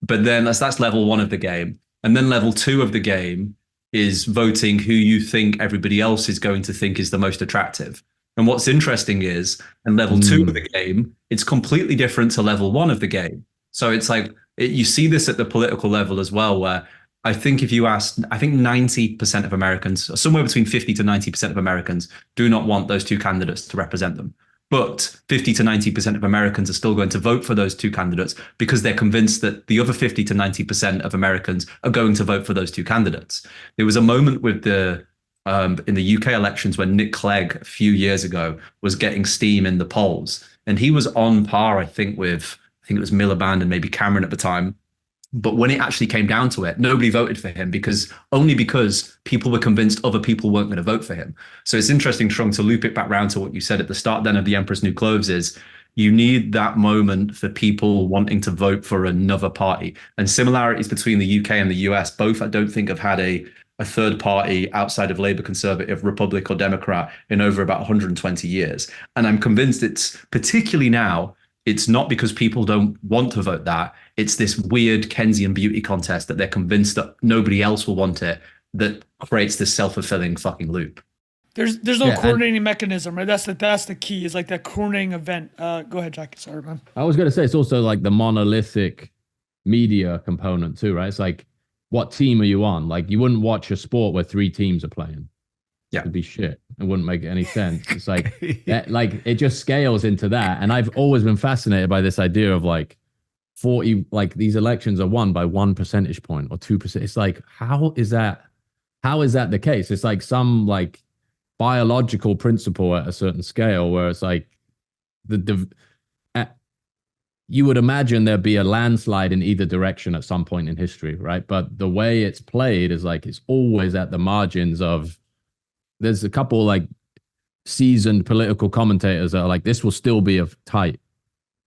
But then that's level 1 of the game. And then level 2 of the game is voting who you think everybody else is going to think is the most attractive. And what's interesting is, in level 2 of the game, it's completely different to level 1 of the game. So it's like, you see this at the political level as well, where I think if you ask, I think 90% of Americans, or somewhere between 50 to 90% of Americans, do not want those two candidates to represent them. But 50 to 90% of Americans are still going to vote for those two candidates because they're convinced that the other 50 to 90% of Americans are going to vote for those two candidates. There was a moment with the in the UK elections when Nick Clegg a few years ago was getting steam in the polls, and he was on par, I think it was Miliband and maybe Cameron at the time. But when it actually came down to it, nobody voted for him because people were convinced other people weren't going to vote for him. So it's interesting, Trung, to loop it back round to what you said at the start then of The Emperor's New Clothes is you need that moment for people wanting to vote for another party. And similarities between the UK and the US, both I don't think have had a third party outside of Labour, Conservative, Republic or Democrat in over about 120 years. And I'm convinced it's particularly now, it's not because people don't want to vote that. It's this weird Keynesian beauty contest that they're convinced that nobody else will want it that creates this self-fulfilling fucking loop. There's no coordinating mechanism, right? That's the key. Is like that coordinating event. Go ahead, Jack. Sorry, man. I was going to say it's also like the monolithic media component too, right? It's like, what team are you on? Like, you wouldn't watch a sport where 3 teams are playing. Yeah, it'd be shit. It wouldn't make any sense. It's like that, like it just scales into that. And I've always been fascinated by this idea of like 40, like these elections are won by 1 percentage point or 2%. It's like, how is that the case? It's like some like biological principle at a certain scale where it's like you would imagine there'd be a landslide in either direction at some point in history, right? But the way it's played is like it's always at the margins of. There's a couple like seasoned political commentators that are like, this will still be a tight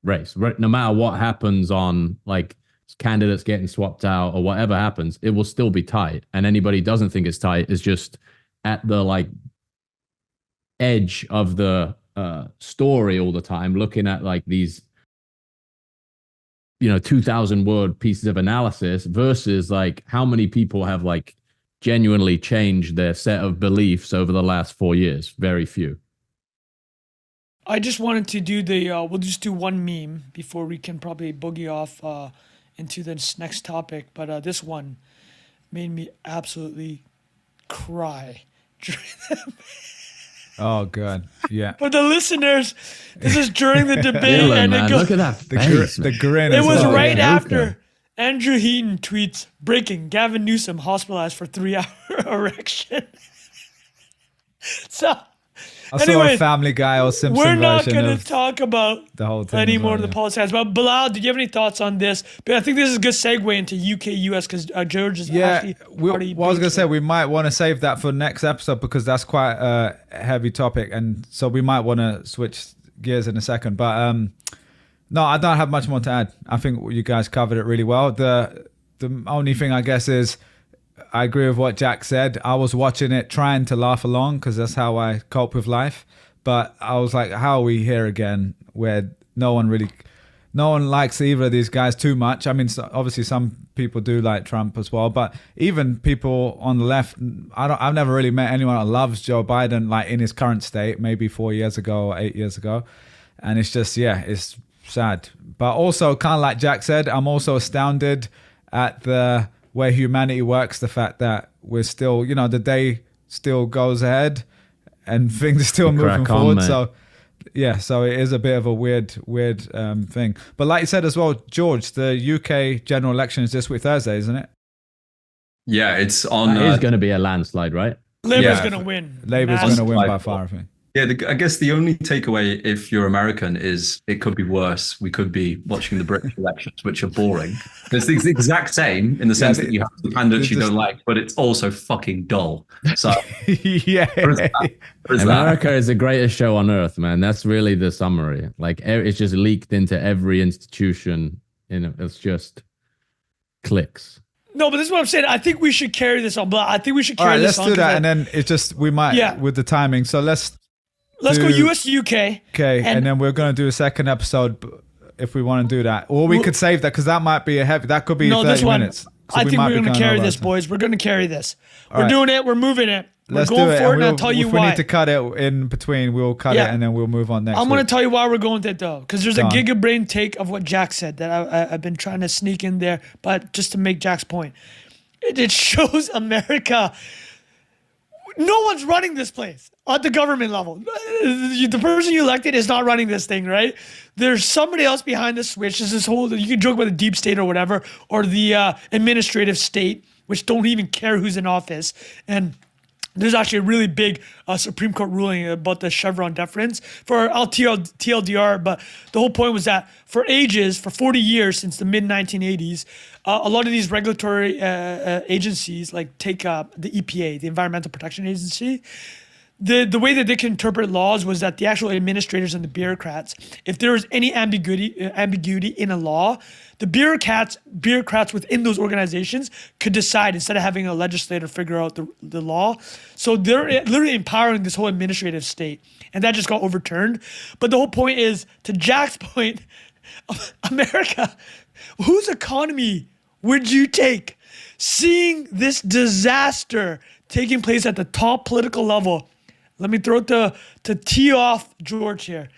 race. No matter what happens on like candidates getting swapped out or whatever happens, it will still be tight. And anybody who doesn't think it's tight is just at the like edge of the story all the time, looking at like these 2,000 word pieces of analysis versus like how many people have like genuinely changed their set of beliefs over the last 4 years. Very few. I just wanted to do we'll just do one meme before we can probably boogie off into this next topic. But this one made me absolutely cry. Oh, God. Yeah. For the listeners, this is during the debate. Dylan, and man, it goes, look at that face, The grin. it was well. right Yeah, after Andrew Heaton tweets, breaking, Gavin Newsom hospitalized for 3-hour erection. So, I saw anyways, a Family Guy or Simpson we're not version going of to talk about the whole thing any as more well, of the yeah. politics. But Bilal, did you have any thoughts on this? But I think this is a good segue into UK-US because George is actually already I was going to say, based we might want to save that for next episode because that's quite a heavy topic. And so we might want to switch gears in a second. But no, I don't have much more to add. I think you guys covered it really well. The only thing I guess is I agree with what Jack said. I was watching it trying to laugh along because that's how I cope with life. But I was like, how are we here again where no one likes either of these guys too much? I mean, obviously some people do like Trump as well, but even people on the left, I've never really met anyone that loves Joe Biden like in his current state, maybe 4 years ago or 8 years ago. And it's just, yeah, it's sad. But also kind of like Jack said, I'm also astounded at the way humanity works, the fact that we're still, the day still goes ahead and things are still moving forward. Mate. So, yeah, so it is a bit of a weird thing. But like you said as well, George, the UK general election is this week Thursday, isn't it? Yeah, it's on. It is going to be a landslide, right? Labour's going to win. Labour's going to win by far, I think. Yeah, I guess the only takeaway if you're American is it could be worse. We could be watching the British elections, which are boring. It's the exact same in the Yeah, sense that you have the candidates you don't like, but it's also fucking dull. So yeah. there is that. There is that. America is the greatest show on earth, man. That's really the summary. Like it's just leaked into every institution. It's just clicks. No, but this is what I'm saying. I think we should carry this on. But I think we should All carry right, this let's on. do that, and then it's just we might with the timing. So let's go do- US UK. Okay, and then we're going to do a second episode if we want to do that, or we could save that because that might be a heavy. That could be 30 this one. minutes. So I think we're going to carry this, over. boys. We're going to carry this. We're right. doing it. We're moving it. We're Let's going do it. for it, and I'll we'll- tell you if why. we need to cut it in between, we'll cut it, and then we'll move on next. I'm going to week. tell you why we're going with it, though, because there's Go a on. Giga Brain take of what Jack said that I've been trying to sneak in there, but just to make Jack's point, it shows America. No one's running this place at the government level. The person you elected is not running this thing, right? There's somebody else behind the switch. There's this whole, you can joke about the deep state or whatever, or the administrative state, which don't even care who's in office. And there's actually a really big Supreme Court ruling about the Chevron deference for TLDR, but the whole point was that for ages, for 40 years since the mid-1980s, a lot of these regulatory agencies, like take the EPA, the Environmental Protection Agency, the way that they can interpret laws was that the actual administrators and the bureaucrats, if there was any ambiguity in a law, the bureaucrats within those organizations could decide instead of having a legislator figure out the law. So they're literally empowering this whole administrative state, and that just got overturned. But the whole point is, to Jack's point, America, whose economy would you take? Seeing this disaster taking place at the top political level. Let me throw it to tee off George here.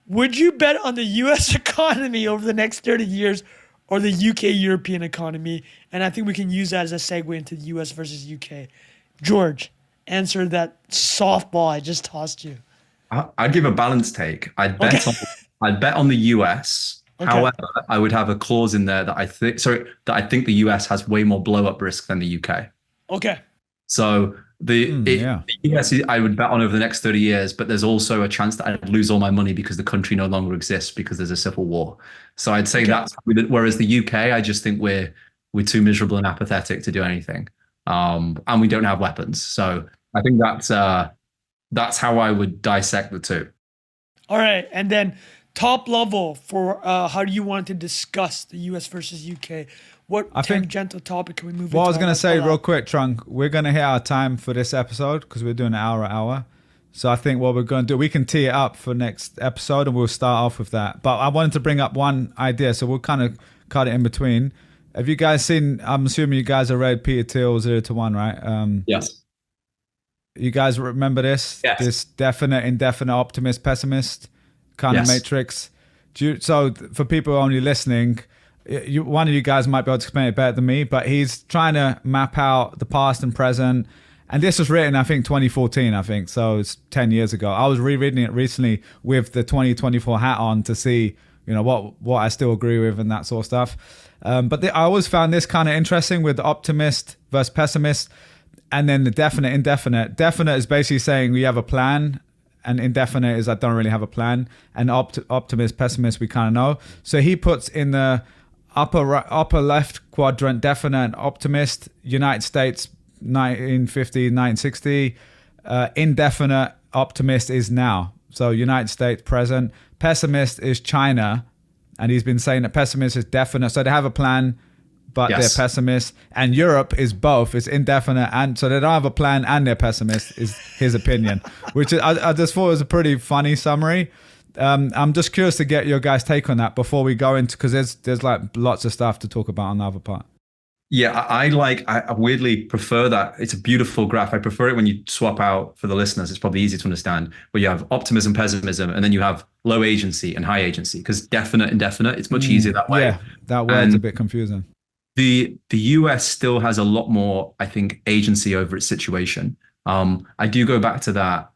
Would you bet on the U.S. economy over the next 30 years or the UK European economy? And I think we can use that as a segue into the U.S. versus UK. George, answer that softball I just tossed you. I'd give a balanced take. I'd bet on the US. Okay. However, I would have a clause in there that I think the US has way more blow up risk than the UK. Okay. So the US I would bet on over the next 30 years, but there's also a chance that I'd lose all my money because the country no longer exists because there's a civil war. So I'd say that's, whereas the UK, I just think we're too miserable and apathetic to do anything. And we don't have weapons. So I think that's how I would dissect the two. All right. And then top level for how do you want to discuss the US versus UK? What tangential topic can we move into? What I was going to say real quick, Trunk, we're going to hit our time for this episode because we're doing an hour. So I think what we're going to do, we can tee it up for next episode and we'll start off with that. But I wanted to bring up one idea, so we'll kind of cut it in between. Have you guys seen, I'm assuming you guys have read Peter Thiel 0 to 1, right? Yes. You guys remember this? Yes. This definite, indefinite, optimist, pessimist kind of matrix. So for people only listening, one of you guys might be able to explain it better than me, but he's trying to map out the past and present. And this was written, I think, 2014, I think. So it's 10 years ago. I was rereading it recently with the 2024 hat on to see, what I still agree with and that sort of stuff. But I always found this kind of interesting with the optimist versus pessimist. And then the definite, indefinite. Definite is basically saying we have a plan. And indefinite is I don't really have a plan. And optimist, pessimist, we kind of know. So he puts in the upper left quadrant, definite and optimist, United States, 1950, 1960. Indefinite, optimist is now. So United States, present. Pessimist is China. And he's been saying that pessimist is definite. So they have a plan, but they're pessimists. And Europe is both. It's indefinite. And so they don't have a plan and they're pessimists, is his opinion, which I just thought was a pretty funny summary. I'm just curious to get your guys' take on that before we go into, because there's like lots of stuff to talk about on the other part. Yeah, I weirdly prefer that. It's a beautiful graph. I prefer it when you swap out, for the listeners, it's probably easy to understand, where you have optimism, pessimism, and then you have low agency and high agency, because definite, indefinite, it's much easier that way. Yeah, that word's a bit confusing. The US still has a lot more, I think, agency over its situation. I do go back to that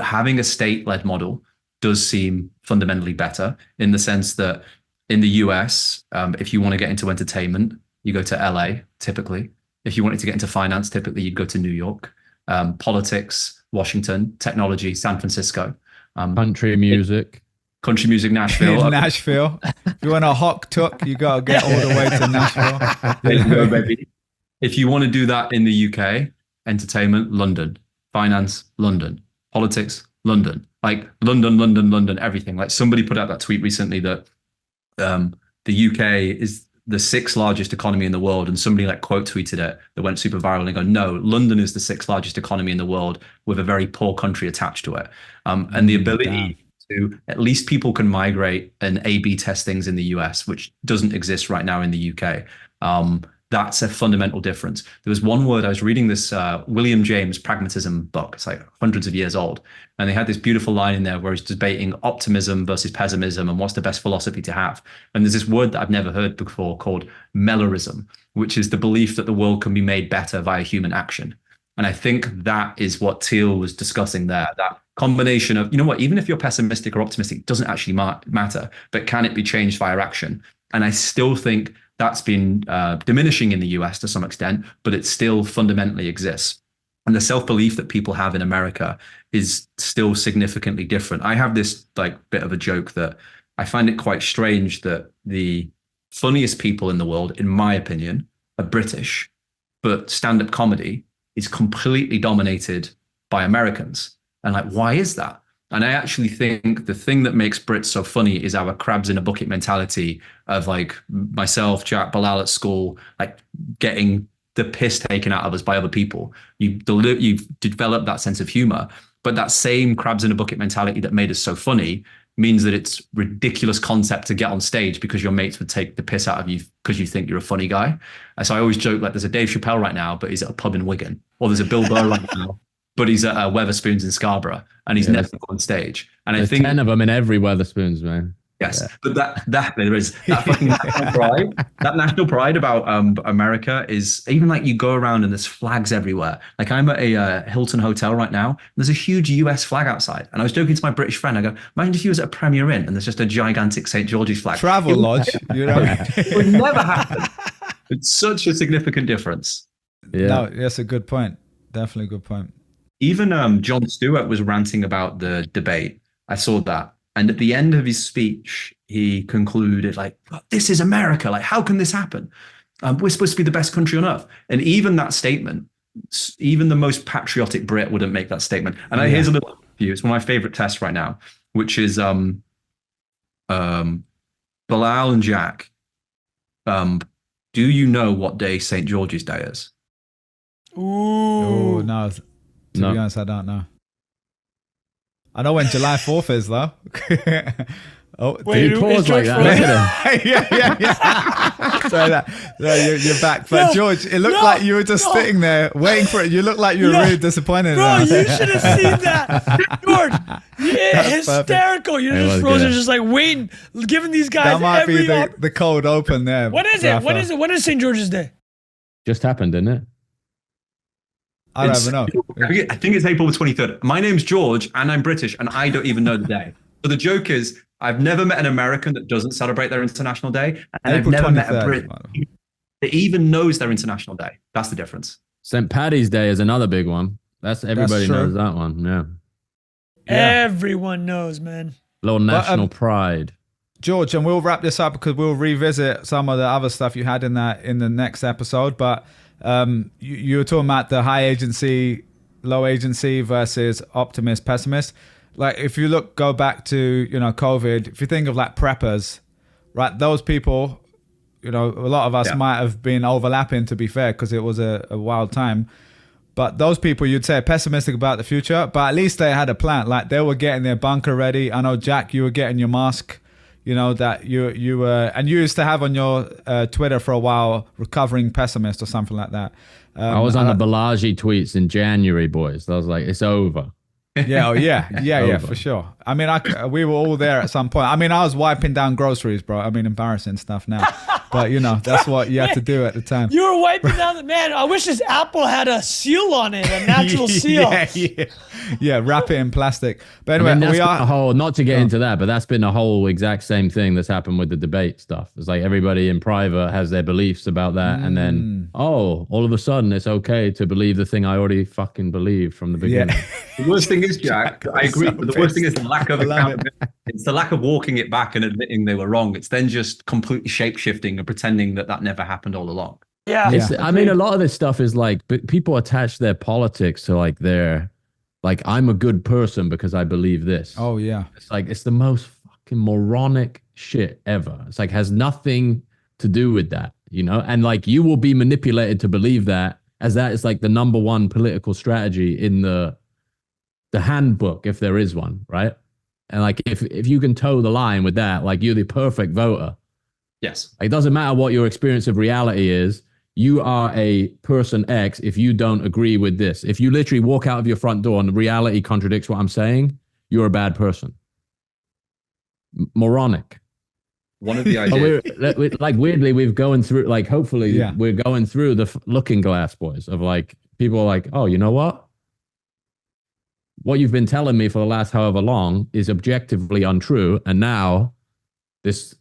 having a state-led model does seem fundamentally better, in the sense that in the US, if you want to get into entertainment, you go to LA, typically. If you wanted to get into finance, typically you'd go to New York. Politics, Washington, technology, San Francisco, Country music. country music, Nashville. Nashville. If you want a hawk tuck, you got to get all the way to Nashville. There you go, baby. If you want to do that in the UK, entertainment, London, finance, London, politics, London, like London, London, London, everything. Like somebody put out that tweet recently that the UK is the sixth largest economy in the world, and somebody like quote tweeted it that went super viral and go, no, London is the sixth largest economy in the world with a very poor country attached to it. And the ability to, at least people can migrate and A/B test things in the US, which doesn't exist right now in the UK. That's a fundamental difference. There was one word I was reading this William James pragmatism book. It's like hundreds of years old. And they had this beautiful line in there where he's debating optimism versus pessimism and what's the best philosophy to have. And there's this word that I've never heard before called mellorism, which is the belief that the world can be made better via human action. And I think that is what Thiel was discussing there, that combination of, you know what, even if you're pessimistic or optimistic, it doesn't actually matter, but can it be changed via action? And I still think that's been diminishing in the US to some extent, but it still fundamentally exists. And the self-belief that people have in America is still significantly different. I have this like bit of a joke that I find it quite strange that the funniest people in the world, in my opinion, are British, but stand-up comedy is completely dominated by Americans. And like, why is that? And I actually think the thing that makes Brits so funny is our crabs in a bucket mentality of like myself, Jack, Bilal at school, like getting the piss taken out of us by other people. You've developed that sense of humor, but that same crabs in a bucket mentality that made us so funny means that it's ridiculous concept to get on stage because your mates would take the piss out of you because you think you're a funny guy. And so I always joke like there's a Dave Chappelle right now, but he's at a pub in Wigan, or there's a Bill Burr right now, but he's at Weatherspoons in Scarborough, and he's never on stage. And There's I think 10 of them in every Weatherspoons, man. yes, but that there is that fucking national pride. That national pride about America is even like you go around and there's flags everywhere. Like I'm at a Hilton hotel right now, and there's a huge US flag outside. And I was joking to my British friend. I go, imagine if you was at a Premier Inn and there's just a gigantic St. George's flag. Travel lodge, you know. It would never happen. It's such a significant difference. Yeah. No, that's a good point. Definitely a good point. Even Jon Stewart was ranting about the debate. I saw that. And at the end of his speech, he concluded like, this is America. Like, how can this happen? We're supposed to be the best country on earth. And even that statement, even the most patriotic Brit wouldn't make that statement. And here's a little view. It's one of my favorite tests right now, which is Bilal and Jack. Do you know what day St. George's Day is? Oh, no. To be honest, I don't know. I know when July 4th is, though. Oh, Wait, you pause like that? yeah. Sorry, you're back. But George, it looked like you were just sitting there waiting for it. You looked like you were really disappointed. Bro, you should have seen that. George, hysterical. Perfect. You're just frozen, just like waiting, giving these guys that might every... be the cold open there. What is it? What is it? When is St. George's Day? Just happened, didn't it? I don't even know. I think it's April the 23rd. My name's George and I'm British and I don't even know the day. So the joke is I've never met an American that doesn't celebrate their International Day. And April I've never 23rd. met a Brit that even knows their International Day. That's the difference. St. Paddy's Day is another big one. Everybody knows that one. Yeah. Everyone knows, man. Little national pride. George, and we'll wrap this up because we'll revisit some of the other stuff you had in the next episode. But you were talking about the high agency, low agency versus optimist, pessimist. Like if you go back to, COVID, if you think of like preppers, right? Those people, a lot of us might have been overlapping, to be fair, because it was a wild time. But those people, you'd say pessimistic about the future, but at least they had a plan. Like they were getting their bunker ready. I know, Jack, you were getting your mask. That you were, and you used to have on your Twitter for a while, recovering pessimist or something like that. I was on the Balaji tweets in January, boys. I was like, it's over. Yeah, for sure. I mean, we were all there at some point. I mean, I was wiping down groceries, bro. I mean, embarrassing stuff now, but that's what you had to do at the time. You were wiping down man. I wish this apple had a seal on it, a natural seal. Yeah. Yeah, wrap it in plastic. But I anyway, mean, that's we been are a whole, not to get into that, but that's been a whole exact same thing that's happened with the debate stuff. It's like everybody in private has their beliefs about that. And then, all of a sudden it's okay to believe the thing I already fucking believed from the beginning. The worst thing is, Jack, I agree, so but the worst thing is the lack of I love it. accountability. It's the lack of walking it back and admitting they were wrong. It's then just completely shape-shifting and pretending that that never happened all along. Yeah. I mean, a lot of this stuff is like, people attach their politics to like I'm a good person because I believe this. Oh yeah. It's like, it's the most fucking moronic shit ever. It's like, has nothing to do with that, you know? And like, you will be manipulated to believe that, as that is like the number one political strategy in the handbook, if there is one, right? And like, if you can toe the line with that, like, you're the perfect voter. Yes. It doesn't matter what your experience of reality is. You are a person X if you don't agree with this. If you literally walk out of your front door and reality contradicts what I'm saying, you're a bad person. Moronic. One of the ideas. Like, weirdly, we've going through, like, hopefully we're going through the looking glass, boys, of like, people are like, oh, you know what? What you've been telling me for the last however long is objectively untrue. And now this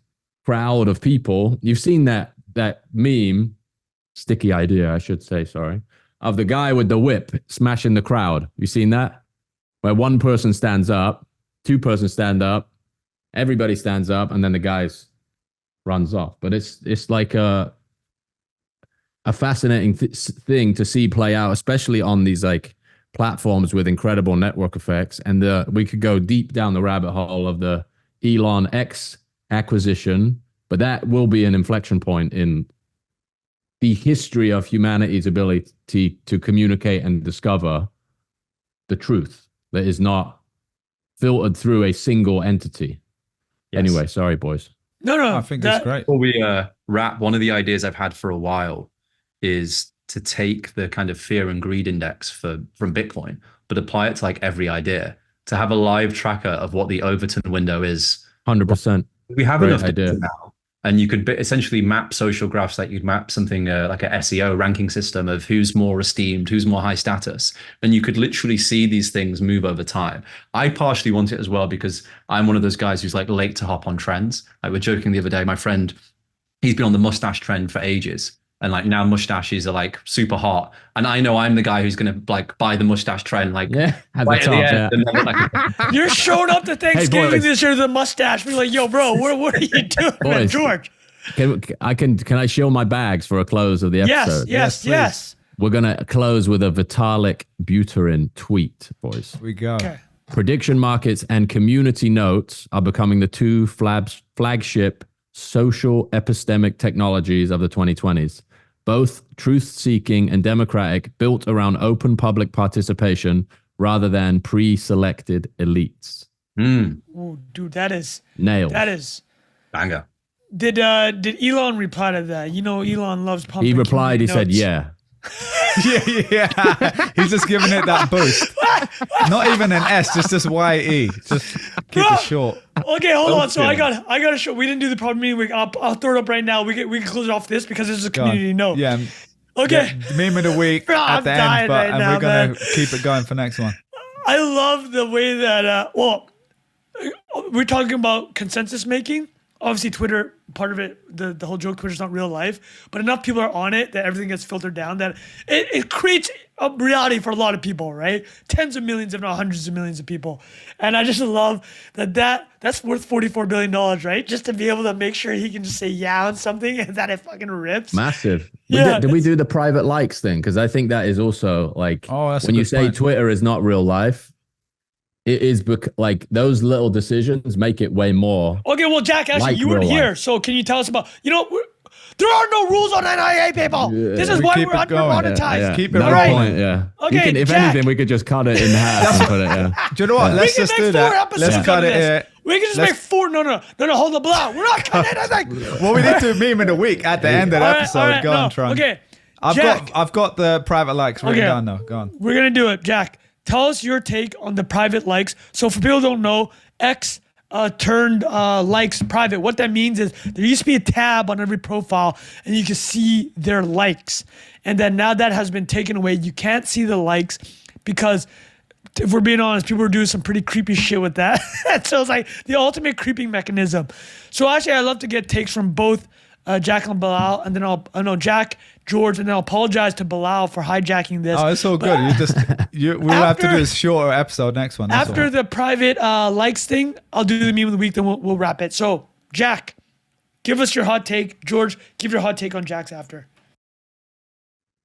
crowd of people, you've seen that meme, sticky idea, I should say, sorry, of the guy with the whip smashing the crowd. You seen that? Where one person stands up, two persons stand up, everybody stands up, and then the guy runs off. But it's like a fascinating thing to see play out, especially on these like platforms with incredible network effects. And we could go deep down the rabbit hole of the Elon X acquisition, but that will be an inflection point in the history of humanity's ability to communicate and discover the truth that is not filtered through a single entity. Yes. Anyway, sorry, boys. No, I think it's great. Before we wrap, one of the ideas I've had for a while is to take the kind of fear and greed index from Bitcoin, but apply it to like every idea, to have a live tracker of what the Overton window is. 100%. We have Great enough idea data now. And you could essentially map social graphs, like you'd map something like a SEO ranking system of who's more esteemed, who's more high status. And you could literally see these things move over time. I partially want it as well because I'm one of those guys who's like late to hop on trends. Like, we're joking the other day, my friend, he's been on the mustache trend for ages. And like now mustaches are like super hot. And I know I'm the guy who's going to like buy the mustache trend. Like, right at the top, and then, like, you're showing up to Thanksgiving this year with a mustache. We're like, yo, bro, what are you doing, man, George? Can I show my bags for a close of the episode? Yes. We're gonna close with a Vitalik Buterin tweet, boys. Here we go. Okay. Prediction markets and community notes are becoming the two flagship social epistemic technologies of the 2020s. Both truth-seeking and democratic, built around open public participation rather than pre-selected elites. Ooh, dude, that is nailed. That is banger. Did Elon reply to that? You know, Elon loves pumping. He replied. He said, "Yeah." yeah. He's just giving it that boost. Not even an S, just YE. Just keep it short. Okay, hold on. So I got to show. We didn't do the problem meeting week. I'll throw it up right now. We can close it off this because this is a community note. Yeah. Okay. Yeah, meme of the week at the end, and we're gonna keep it going for next one. I love the way that. We're talking about consensus making. Obviously, Twitter, part of it, the whole joke, Twitter's not real life, but enough people are on it that everything gets filtered down, that it creates a reality for a lot of people, right? Tens of millions, if not hundreds of millions of people. And I just love that's worth $44 billion, right? Just to be able to make sure he can just say yeah on something and that it fucking rips. Massive. Yeah, did we do the private likes thing? Because I think that is also like, when you say point. Twitter is not real life, it is like those little decisions make it way more. Okay, well, Jack, actually, like you weren't here, life. so can you tell us about? There are no rules on NIA, people. Yeah. This is why we're undermonetized. Yeah. Keep it no rolling. Point, yeah. Okay, if Jack. anything, we could just cut it in half and put it. Yeah. Do you know what? Let's just do that. Let's cut it here. We can just make four. No, hold the block. We're not cutting anything. Well, we need to meme of the week at the end of the episode. All right, Go on, Tron. Okay, I've got the private likes written down now. Go on. We're gonna do it, Jack. Tell us your take on the private likes. So for people who don't know, X turned likes private. What that means is there used to be a tab on every profile and you can see their likes. And then now that has been taken away. You can't see the likes because if we're being honest, people were doing some pretty creepy shit with that. So it's like the ultimate creeping mechanism. So actually, I'd love to get takes from both Jack and Bilal, and then Jack, George, and then I'll apologize to Bilal for hijacking this. Oh, it's all good. We'll have to do a shorter episode next one. After the private likes thing, I'll do the meme of the week, then we'll wrap it. So, Jack, give us your hot take. George, give your hot take on Jack's after.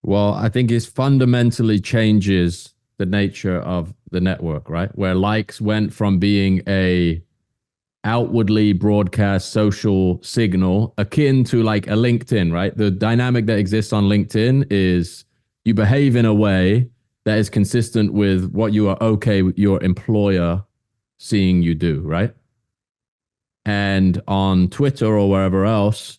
Well, I think it fundamentally changes the nature of the network, right? Where likes went from being a outwardly broadcast social signal akin to like a LinkedIn, right? The dynamic that exists on LinkedIn is you behave in a way that is consistent with what you are okay with your employer seeing you do, right? And on Twitter or wherever else,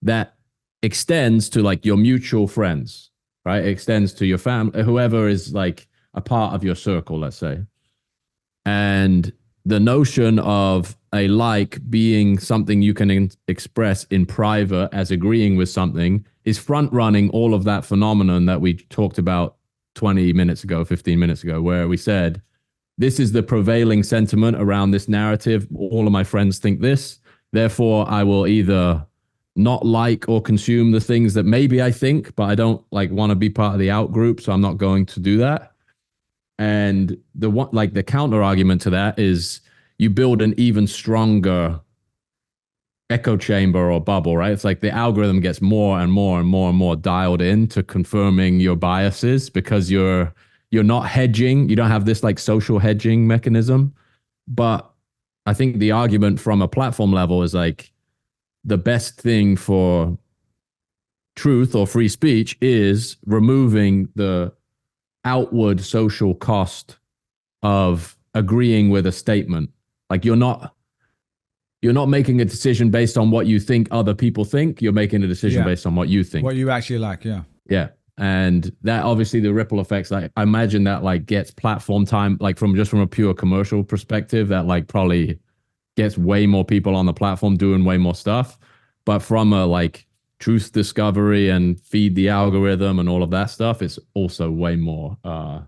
that extends to like your mutual friends, right? It extends to your family, whoever is like a part of your circle, let's say. And the notion of a like being something you can express in private as agreeing with something is front running all of that phenomenon that we talked about 20 minutes ago, 15 minutes ago, where we said, this is the prevailing sentiment around this narrative. All of my friends think this. Therefore, I will either not like or consume the things that maybe I think, but I don't like want to be part of the out group. So I'm not going to do that. And the counter argument to that is you build an even stronger echo chamber or bubble, right? It's like the algorithm gets more and more and more and more dialed in to confirming your biases because you're not hedging. You don't have this like social hedging mechanism. But I think the argument from a platform level is like the best thing for truth or free speech is removing the outward social cost of agreeing with a statement. Like you're not making a decision based on what you think other people think. You're making a decision based on what you think. What you actually like, yeah. Yeah. And that obviously the ripple effects, like I imagine that like gets platform time, like from a pure commercial perspective, that like probably gets way more people on the platform doing way more stuff. But from a like truth discovery and feed the algorithm and all of that stuff, it's also way more, I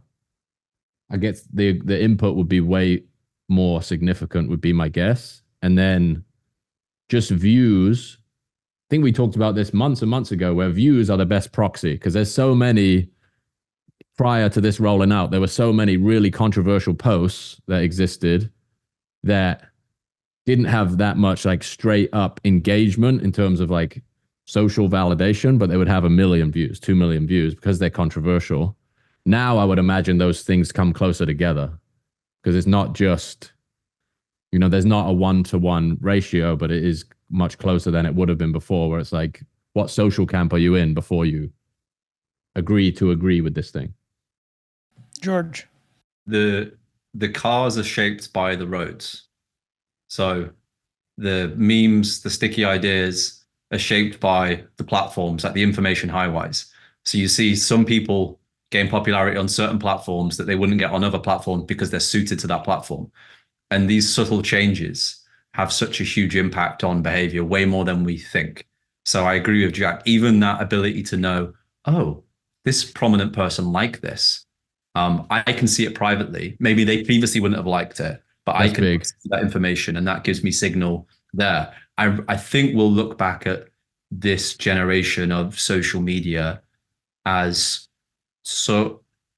guess the input would be way more significant would be my guess. And then just views. I think we talked about this months and months ago where views are the best proxy because there's so many prior to this rolling out. There were so many really controversial posts that existed that didn't have that much like straight up engagement in terms of like social validation, but they would have 1 million views, 2 million views because they're controversial. Now I would imagine those things come closer together because it's not just, there's not a 1-to-1 ratio, but it is much closer than it would have been before, where it's like, what social camp are you in before you agree with this thing? George. The cars are shaped by the roads. So the memes, the sticky ideas are shaped by the platforms, like the information highways. So you see some people gain popularity on certain platforms that they wouldn't get on other platforms because they're suited to that platform. And these subtle changes have such a huge impact on behavior, way more than we think. So I agree with Jack. Even that ability to know, oh, this prominent person liked this. I can see it privately. Maybe they previously wouldn't have liked it, but I can see that information, and that gives me signal there. I think we'll look back at this generation of social media as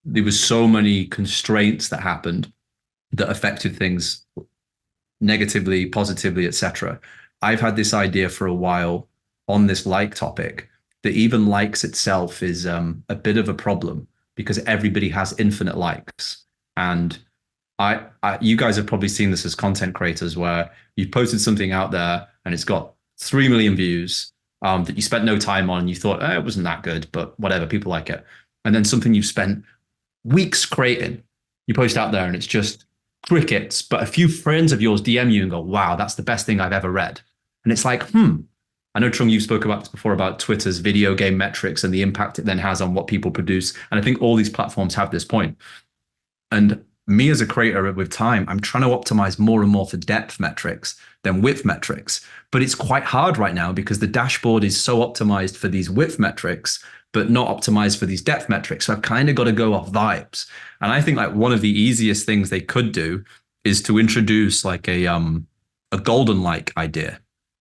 there was so many constraints that happened that affected things negatively, positively, etc. I've had this idea for a while on this like topic that even likes itself is a bit of a problem because everybody has infinite likes. And you guys have probably seen this as content creators where you've posted something out there and it's got 3 million views that you spent no time on and you thought, it wasn't that good, but whatever, people like it. And then something you've spent weeks creating, you post out there and it's just crickets, but a few friends of yours DM you and go, wow, that's the best thing I've ever read. And it's like, I know, Trung, you've spoke about this before about Twitter's video game metrics and the impact it then has on what people produce. And I think all these platforms have this point. And me as a creator with time, I'm trying to optimize more and more for depth metrics than width metrics. But it's quite hard right now because the dashboard is so optimized for these width metrics, but not optimized for these depth metrics. So I've kind of got to go off vibes. And I think like one of the easiest things they could do is to introduce like a golden like idea.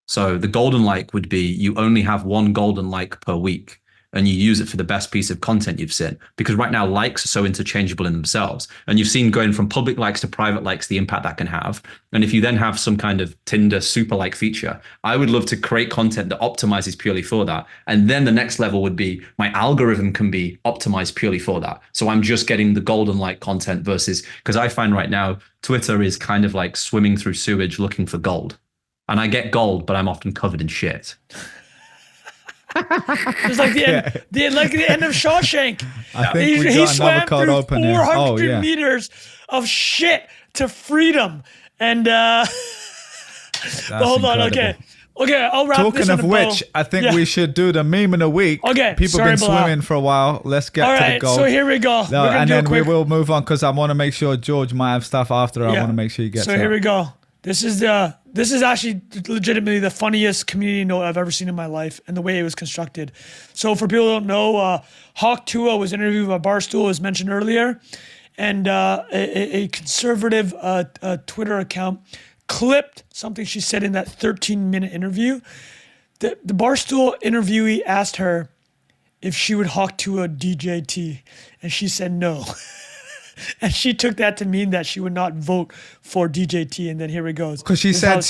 So the golden like would be you only have one golden like per week, and you use it for the best piece of content you've seen. Because right now likes are so interchangeable in themselves. And you've seen going from public likes to private likes, the impact that can have. And if you then have some kind of Tinder super like feature, I would love to create content that optimizes purely for that. And then the next level would be my algorithm can be optimized purely for that. So I'm just getting the golden like content versus, because I find right now, Twitter is kind of like swimming through sewage looking for gold. And I get gold, but I'm often covered in shit. It's like the end of Shawshank. I think we he got swam another code through open here. 400 meters of shit to freedom. And but hold on, okay, I'll wrap Talking this of in a which, bow. I think we should do the meme in a week. Okay, people sorry, been Bilal. swimming for a while. Let's get All to the right, goal. so here we go. No, and then we will move on because I want to make sure George might have stuff after. I want to make sure he gets. So here we go. This is actually legitimately the funniest community note I've ever seen in my life, and the way it was constructed. So for people who don't know, Hawk Tua was interviewed by Barstool, as mentioned earlier, and a conservative Twitter account clipped something she said in that 13-minute interview. The Barstool interviewee asked her if she would Hawk Tua DJT, and she said no. And she took that to mean that she would not vote for DJT. And then here it goes. Because she said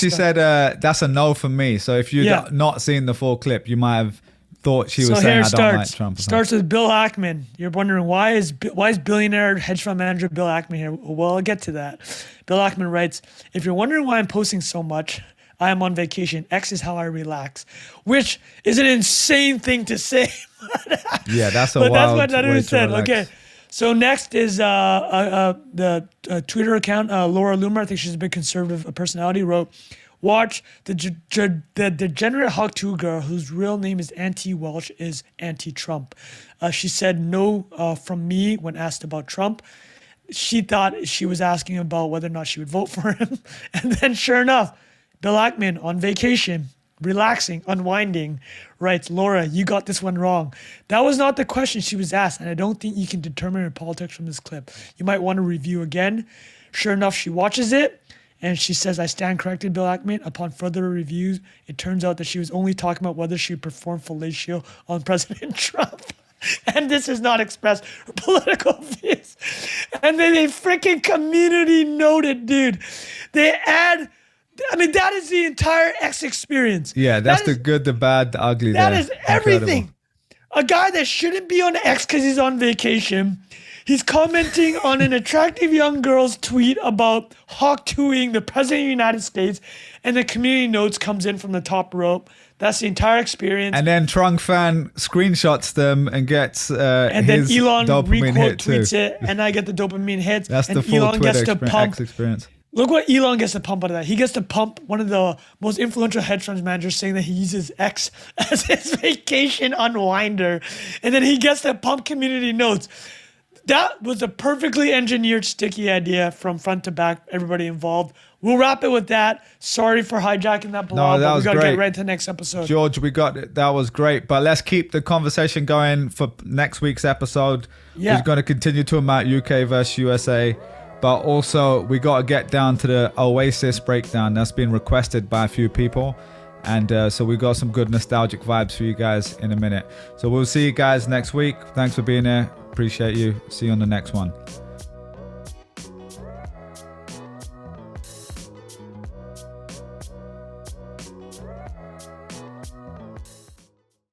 that's a no for me. So if you've not seen the full clip, you might have thought she was saying I don't like Trump. Starts with Bill Ackman. You're wondering why is billionaire hedge fund manager Bill Ackman here? Well, I'll get to that. Bill Ackman writes, if you're wondering why I'm posting so much, I am on vacation. X is how I relax, which is an insane thing to say. Yeah, that's a but wild that's what way Nadu to said. relax. Okay. So next is the Twitter account, Laura Loomer. I think she's a big conservative personality, wrote, watch the degenerate Hawk Tua girl whose real name is Auntie Welsh is anti-Trump. She said no from me when asked about Trump. She thought she was asking about whether or not she would vote for him. And then sure enough, Bill Ackman on vacation, relaxing, unwinding, writes, Laura, you got this one wrong. That was not the question she was asked, and I don't think you can determine her politics from this clip. You might want to review again. Sure enough, she watches it, and she says, I stand corrected, Bill Ackman. Upon further reviews, it turns out that she was only talking about whether she performed fellatio on President Trump. And this is not expressed her political views. And then they freaking community noted, dude. They add... I mean, that is the entire X experience. Yeah, that's the good, the bad, the ugly. That is everything. A guy that shouldn't be on X because he's on vacation. He's commenting on an attractive young girl's tweet about Hawk Tuaing the President of the United States, and the community notes comes in from the top rope. That's the entire experience. And then Trung Phan screenshots them and gets and his then Elon dopamine hit tweets too. it, and I get the dopamine hits. That's and the full Elon Twitter gets to pump. X experience. Look what Elon gets to pump out of that. He gets to pump one of the most influential hedge fund managers saying that he uses X as his vacation unwinder. And then he gets to pump community notes. That was a perfectly engineered sticky idea from front to back, everybody involved. We'll wrap it with that. Sorry for hijacking that blog, but we got to get right to the next episode. George, that was great. But let's keep the conversation going for next week's episode. Yeah. We're going to continue talking about UK versus USA. But also, we got to get down to the Oasis breakdown. That's been requested by a few people. And so we got some good nostalgic vibes for you guys in a minute. So we'll see you guys next week. Thanks for being here. Appreciate you. See you on the next one.